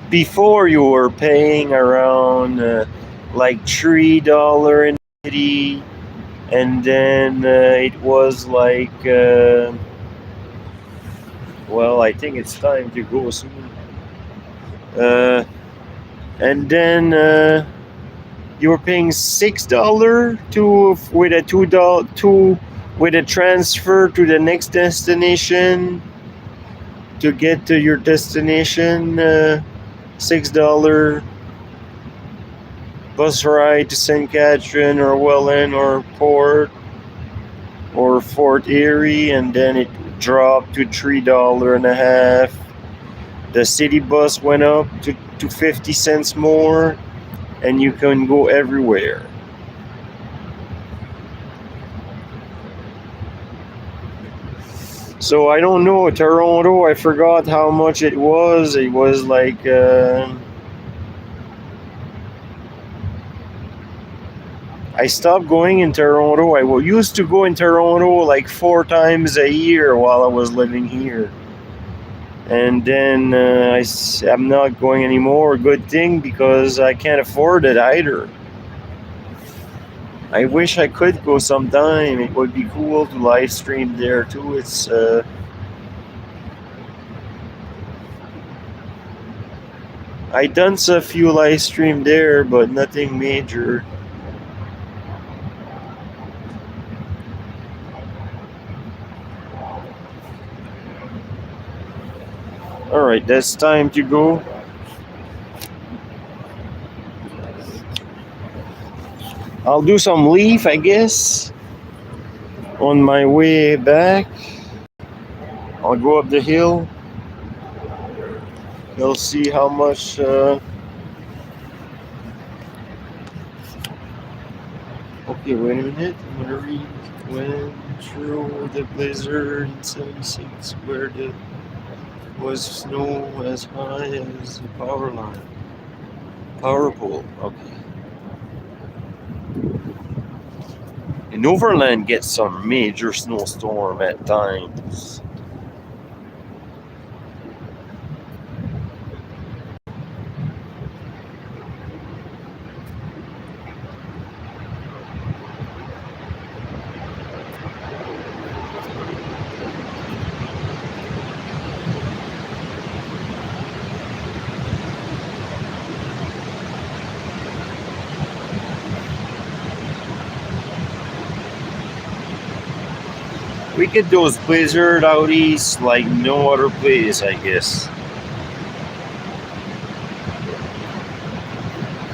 Before you were paying around like $3 in the city, and then it was like, well, I think it's time to go soon. And then you were paying $6 to with a $2 with a transfer to the next destination to get to your destination. $6 bus ride to St. Catherine or Welland or Port or Fort Erie, and then it dropped to $3.50. The city bus went up to 50 cents more, and you can go everywhere. So I don't know, Toronto, I forgot how much it was. It was like I stopped going in Toronto. I used to go in Toronto like 4 times a year while I was living here. And then I'm not going anymore. Good thing, because I can't afford it either. I wish I could go sometime. It would be cool to live stream there too. It's I done a few live stream there, but nothing major. All right, that's time to go. I'll do some leaf, I guess, on my way back. I'll go up the hill. We'll see how much. Okay, wait a minute. I'm gonna read. Went through the blizzard in '76, where there was snow as high as the power line. Power pole. Okay. And Overland gets some major snowstorm at times. We get those blizzard out east like no other place, I guess.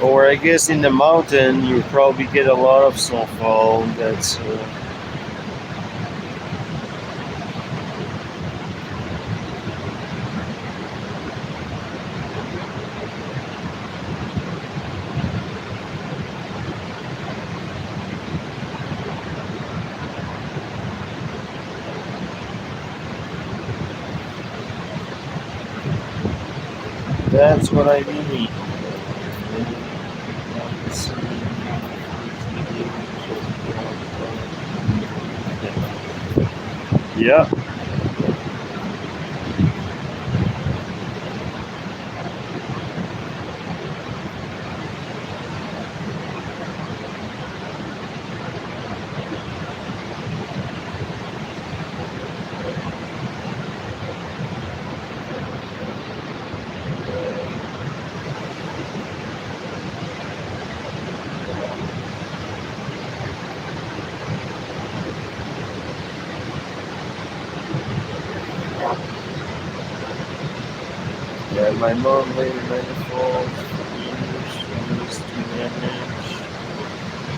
Or I guess in the mountain you probably get a lot of snowfall. That's what I mean. Yeah. Yeah, my mom lived in Niagara Falls for years. She used to manage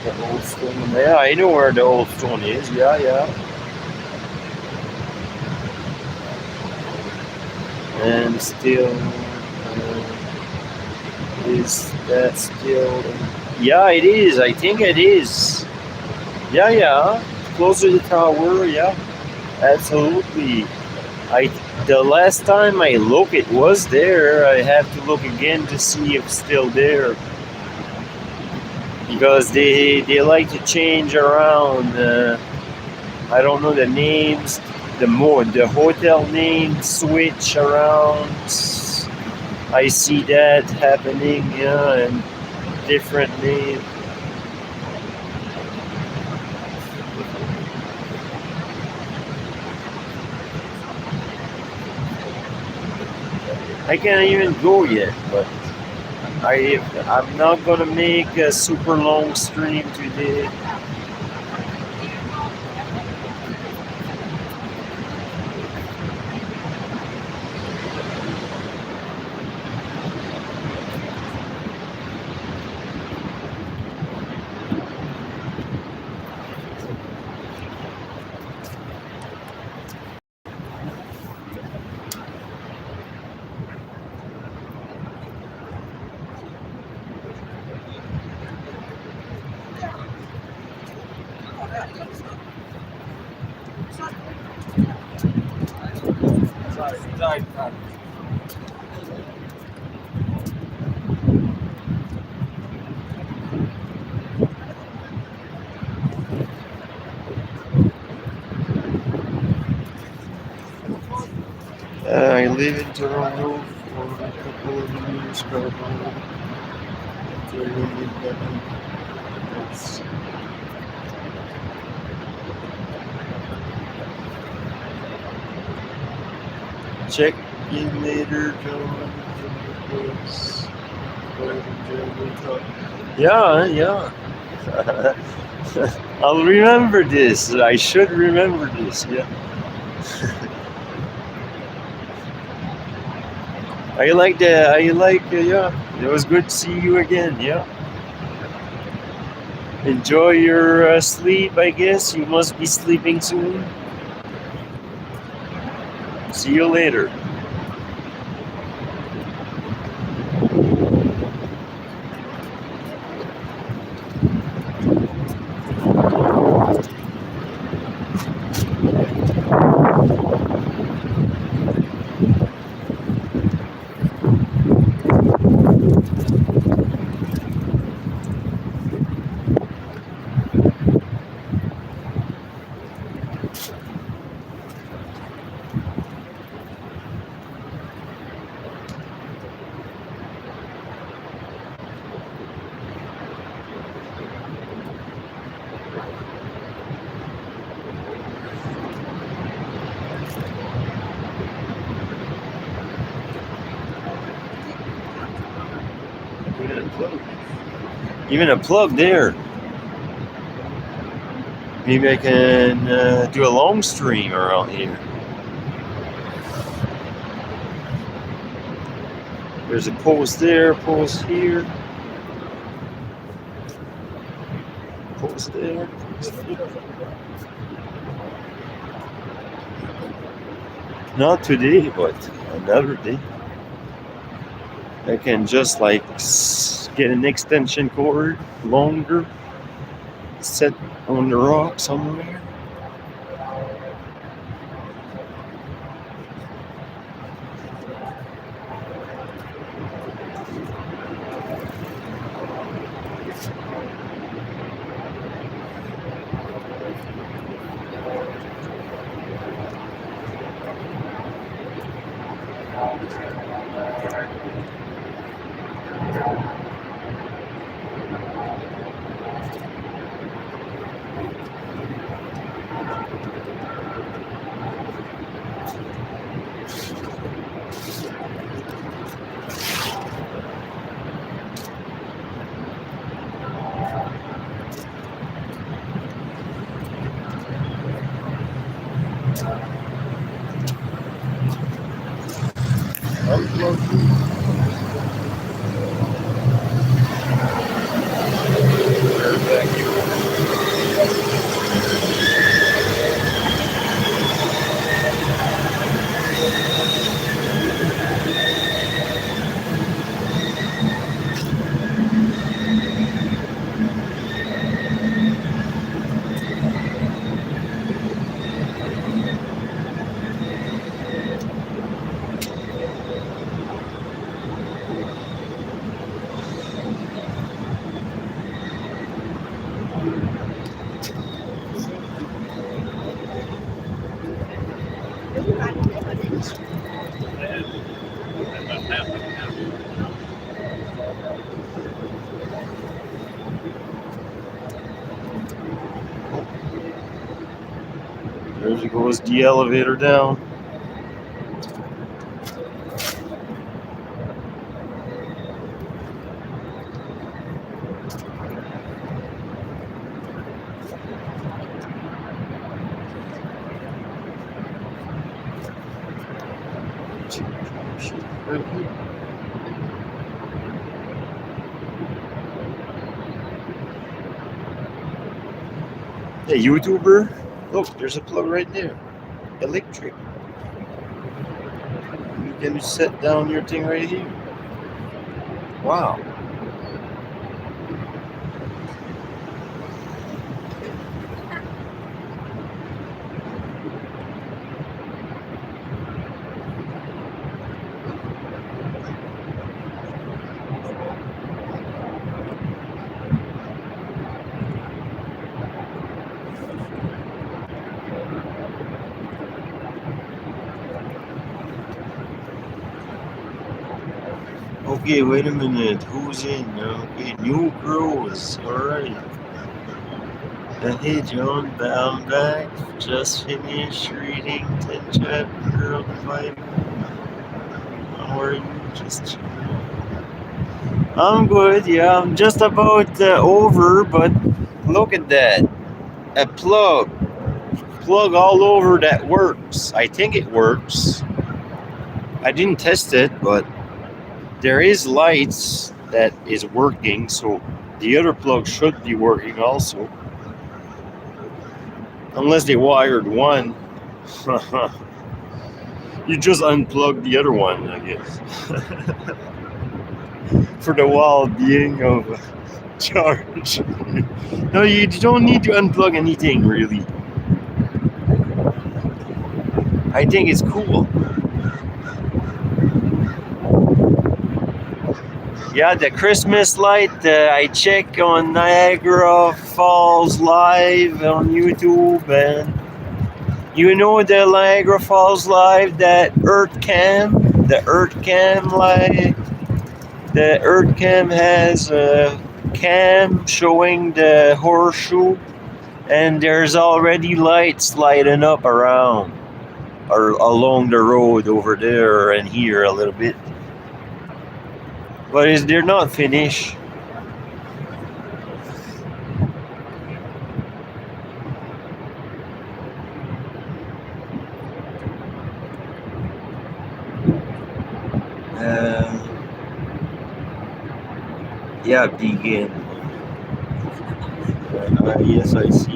the old stone. Yeah, I know where the old stone is. Yeah, yeah. And still, is that still? Yeah, it is. I think it is. Yeah, yeah. Close to the tower. Yeah, absolutely. I the last time I look, it was there. I have to look again to see if it's still there because they like to change around. I don't know the names. The hotel names switch around. I see that happening. Yeah, and different names. I can't even go yet, but I'm not gonna make a super long stream today. I live in Toronto for a couple of years, probably. That's check in later, John. Yeah, yeah. I'll remember this. I should remember this. Yeah. Yeah. It was good to see you again. Yeah. Enjoy your sleep, I guess. You must be sleeping soon. See you later. Even a plug there. Maybe I can do a long stream around here. There's a post there, post here. Post there, post here. Not today, but another day. I can just like get an extension cord longer, set on the rock somewhere. There goes the elevator down. Hey, YouTuber, look, there's a plug right there. Electric. You can set down your thing right here. Wow. Okay, wait a minute. Who's in? Okay, new girls. Alright. Hey, John, bound back. Just finished reading 10 chapter of the Bible. How are you? Just I'm good, yeah. I'm just about over, but look at that. A plug. Plug all over that works. I think it works. I didn't test it, but there is lights that is working, so the other plug should be working also. Unless they wired one. You just unplug the other one, I guess. For the well-being of charge. No, you don't need to unplug anything, really. I think it's cool. Yeah, the Christmas light, I check on Niagara Falls live on YouTube, and you know the Niagara Falls live, that Earth Cam, the Earth Cam live. The Earth Cam has a cam showing the horseshoe, and there's already lights lighting up around or along the road over there and here a little bit. But they're not finished. Uh, yeah, begin. Yes, I see.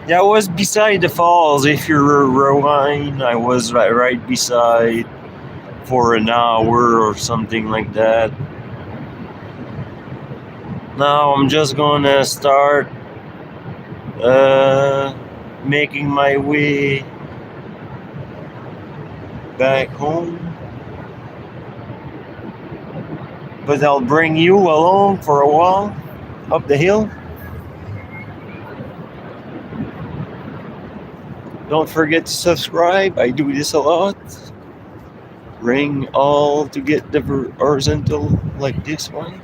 Yeah, I was beside the falls. If you rewind, I was right beside for an hour or something like that. Now I'm just gonna start uh, making my way back home. But I'll bring you along for a while up the hill. Don't forget to subscribe. I do this a lot. Ring all to get the horizontal like this one.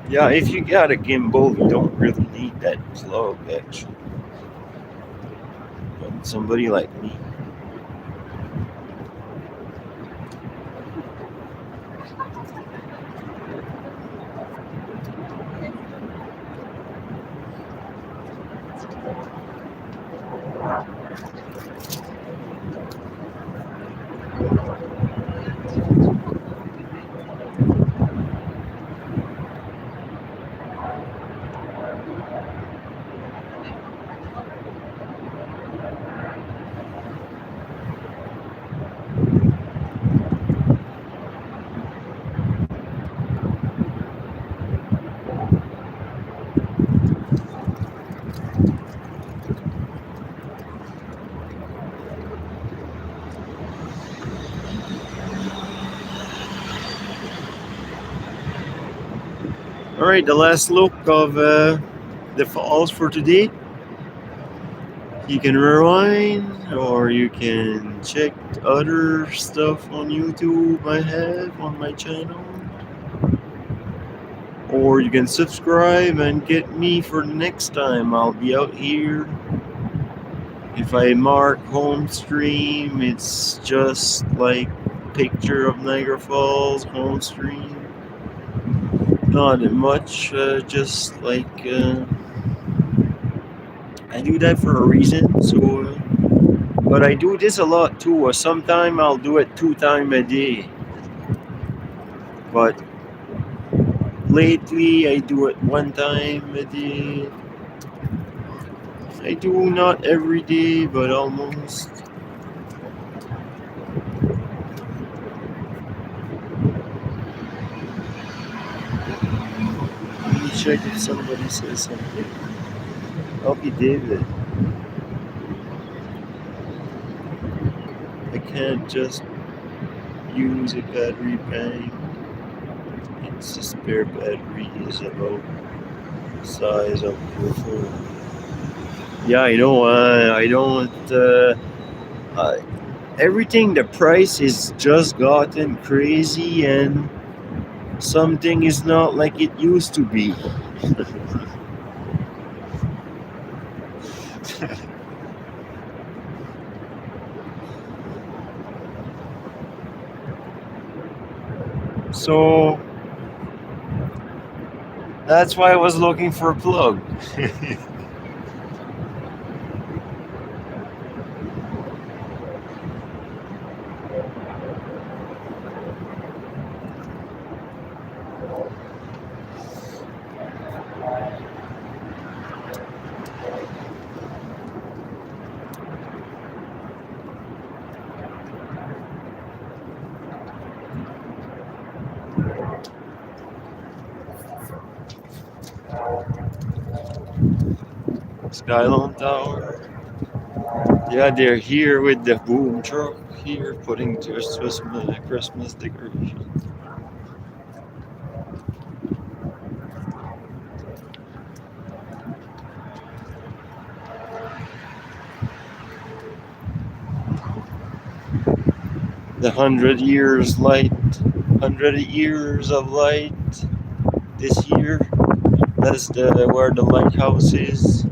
Yeah, if you got a gimbal, you don't really need that plug actually. But somebody like me. All right, the last look of the falls for today. You can rewind, or you can check other stuff on YouTube I have on my channel. Or you can subscribe and get me for the next time I'll be out here. If I mark home stream, it's just like picture of Niagara Falls, home stream. Not much, just like I do that for a reason. So, but I do this a lot too. Sometime I'll do it 2 times a day. But lately I do it 1 time a day. I do not every day, but almost. Let me check if somebody says something. I'll be David. I can't just use a battery bank. It's a spare battery is about the size of your phone. Yeah, I know. I don't. Uh, Everything, the price is just gotten crazy, and something is not like it used to be. So that's why I was looking for a plug. Skylone Tower. Yeah, they're here with the boom truck here putting to Christmas decoration. The 100 years light, 100 years of light this year. That's where the lighthouse is.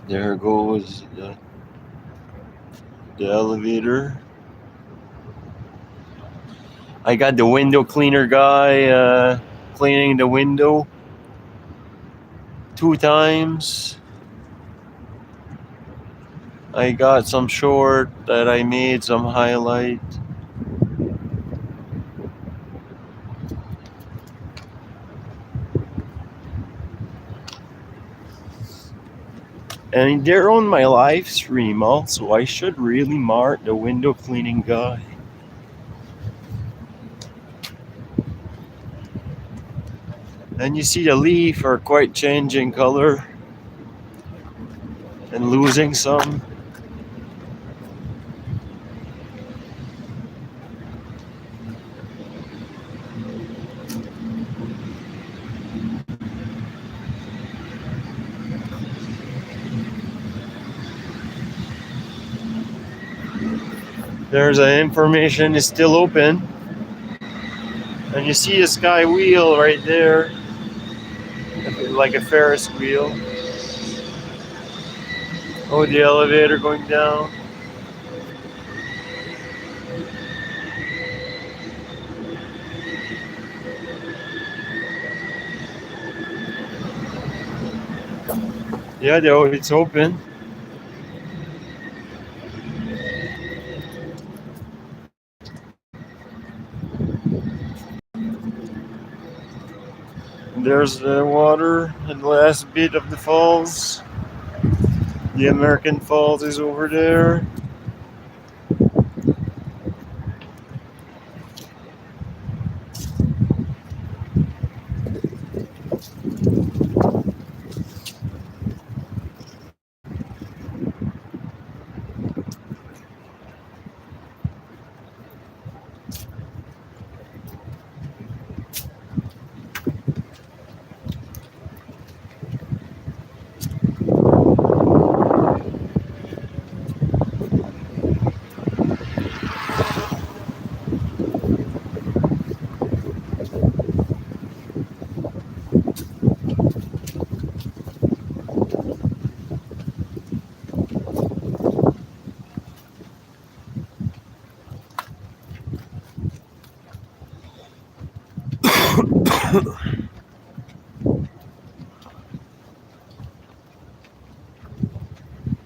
There goes the elevator. I got the window cleaner guy cleaning the window 2 times. I got some short that I made some highlight. And they're on my live stream also. I should really mark the window cleaning guy. And you see the leaf are quite changing color and losing some. There's information is still open. And you see a sky wheel right there, like a Ferris wheel. Oh, the elevator going down. Yeah, it's open. There's the water and the last bit of the falls. The American Falls is over there.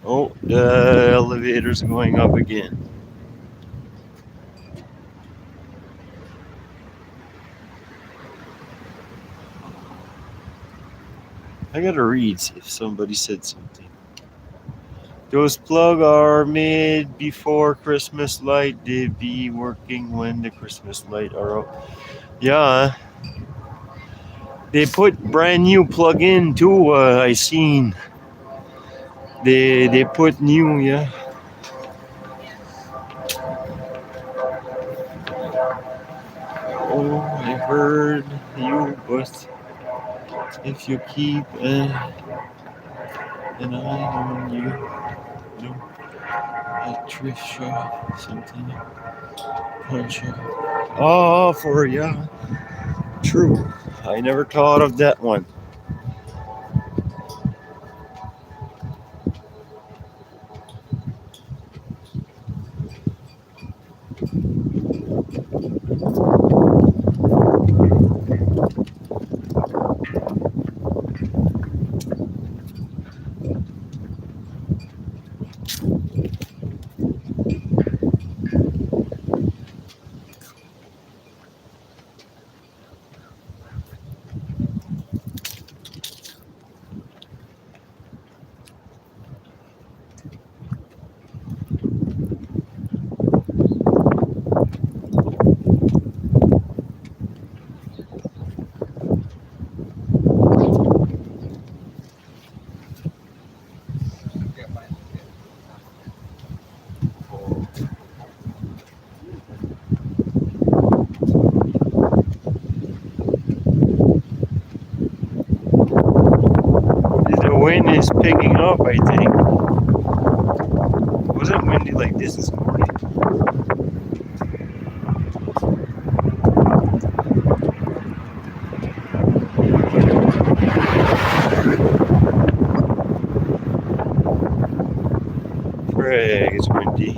Oh, the elevator's going up again. I gotta read if somebody said something. Those plugs are made before Christmas light. They be working when the Christmas light are out. Yeah, they put brand new plug in too. I seen. They put new, yeah. Oh, I heard you, but if you keep an eye on you, no, a thrift shop, something, pawn shop. Oh, for yeah, true. I never thought of that one. up, I think. It wasn't windy like this morning. Craig, it's windy.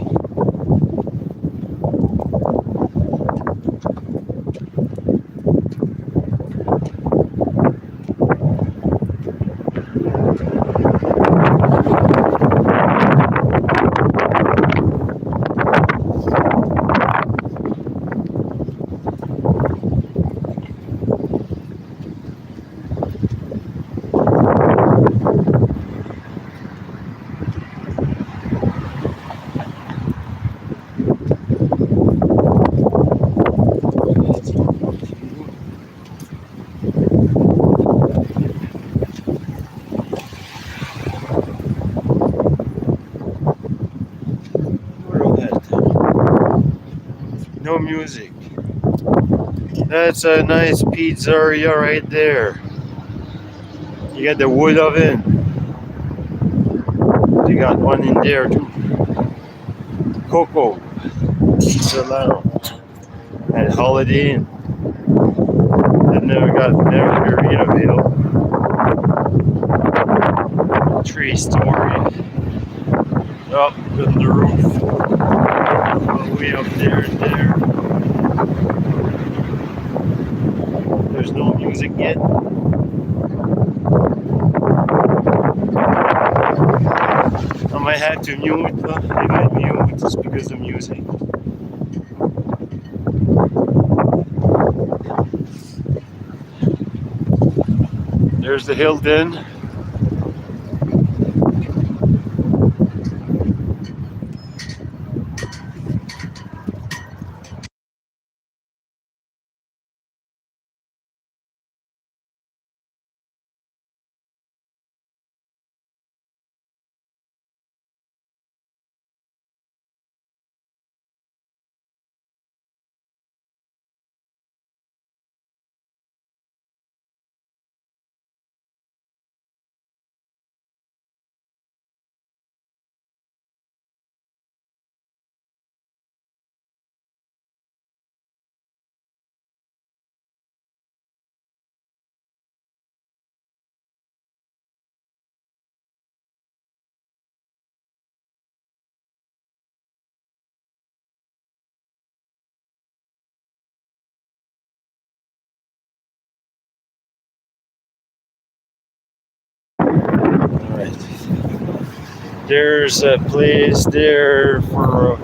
No music. That's a nice pizzeria right there. You got the wood oven. They got one in there too. Coco Pizza Lounge at Holiday Inn. I've never been available. Tree story. Up on the roof. All the way up there and there. There's no music yet. I might have to mute. If I mute, it's because of music. There's the Hilton. Alright. There's a place there for.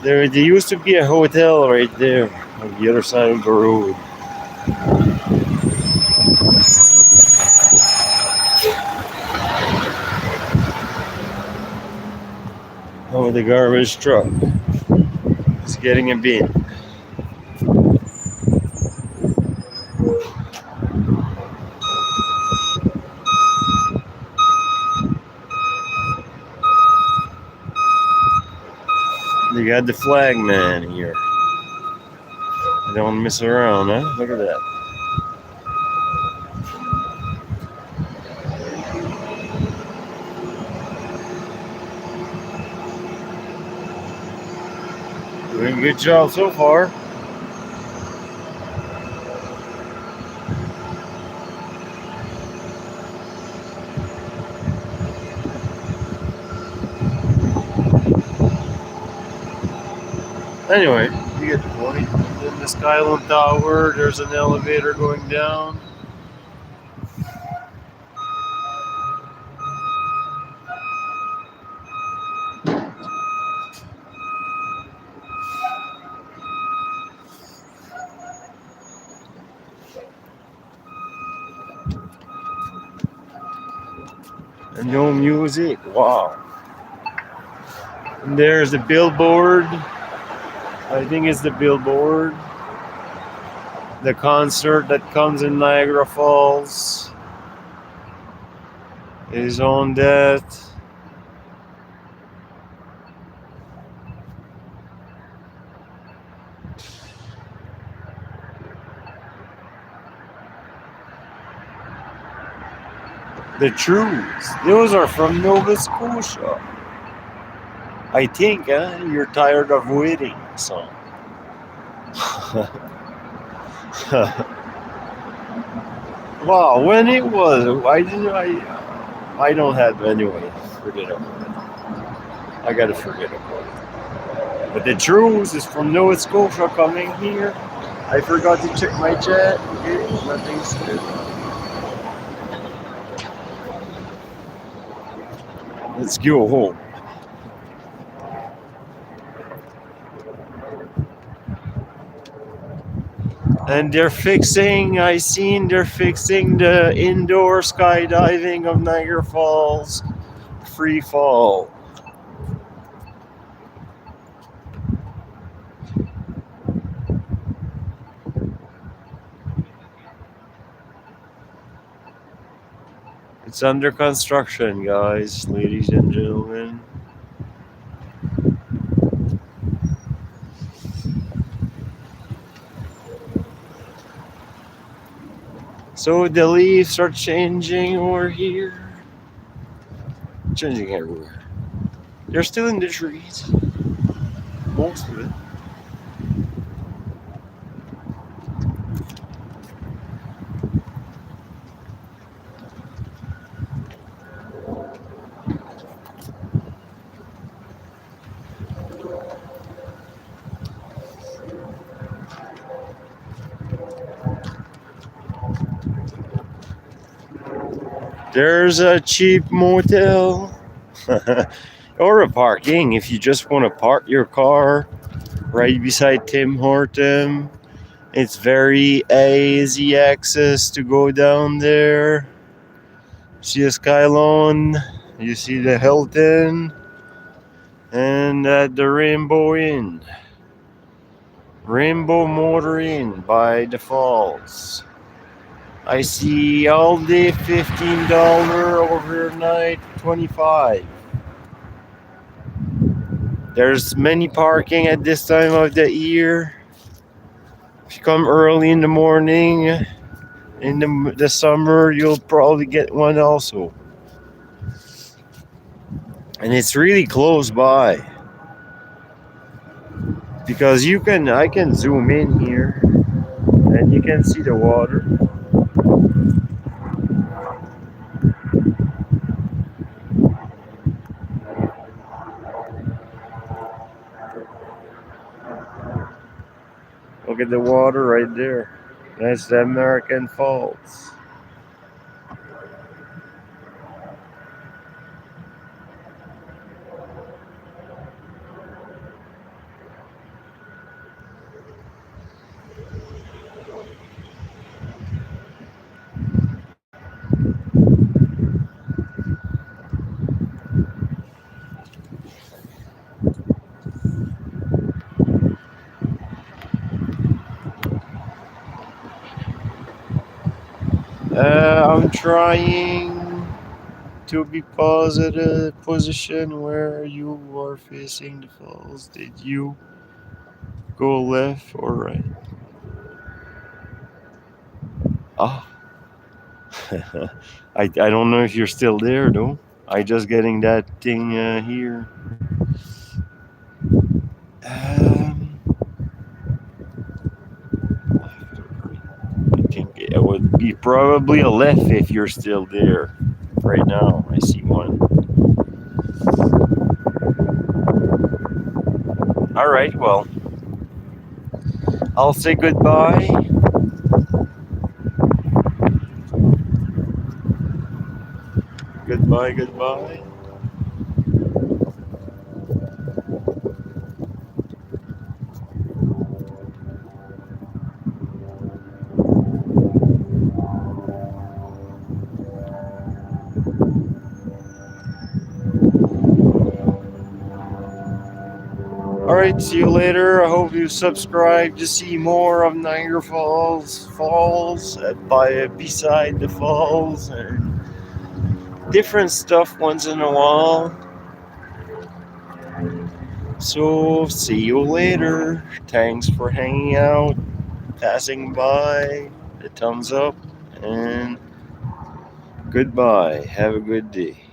There used to be a hotel right there on the other side of the road. Oh, the garbage truck is getting a bin. They got the flag man here. They don't mess around, huh? Look at that. Doing a good job so far. Anyway, you get the point. And then the Skyline Tower, there's an elevator going down. And no music. Wow. And there's the billboard. I think it's the billboard. The concert that comes in Niagara Falls is on that. The truths. Those are from Nova Scotia. I think you're tired of waiting, so. Wow, when it was, why didn't I don't have anyway. Forget about it. I gotta forget about it. But the truth is from Nova Scotia coming here. I forgot to check my chat. Okay, nothing's good. Let's go home. And they're fixing the indoor skydiving of Niagara Falls free fall. It's under construction, guys, ladies and gentlemen. So the leaves are changing over here. Changing everywhere. They're still in the trees. Most of it. There's a cheap motel. Or a parking if you just want to park your car right beside Tim Horton. It's very easy access to go down there. See a Skylon, you see the Hilton, and at the Rainbow Inn. Rainbow Motor Inn by the falls. I see all day $15, overnight $25. There's many parking at this time of the year. If you come early in the morning, in the summer, you'll probably get one also. And it's really close by. Because I can zoom in here and you can see the water. Look at the water right there. That's the American Falls. I'm trying to be positive position where you are facing the falls. Did you go left or right? Ah. I don't know if you're still there though. I just getting that thing here. I think it would be probably a left if you're still there. Right now, I see one. All right, well, I'll say goodbye. Goodbye. Alright, see you later. I hope you subscribe to see more of Niagara Falls beside the falls and different stuff once in a while. So see you later. Thanks for hanging out, passing by, the thumbs up, and Goodbye. Have a good day.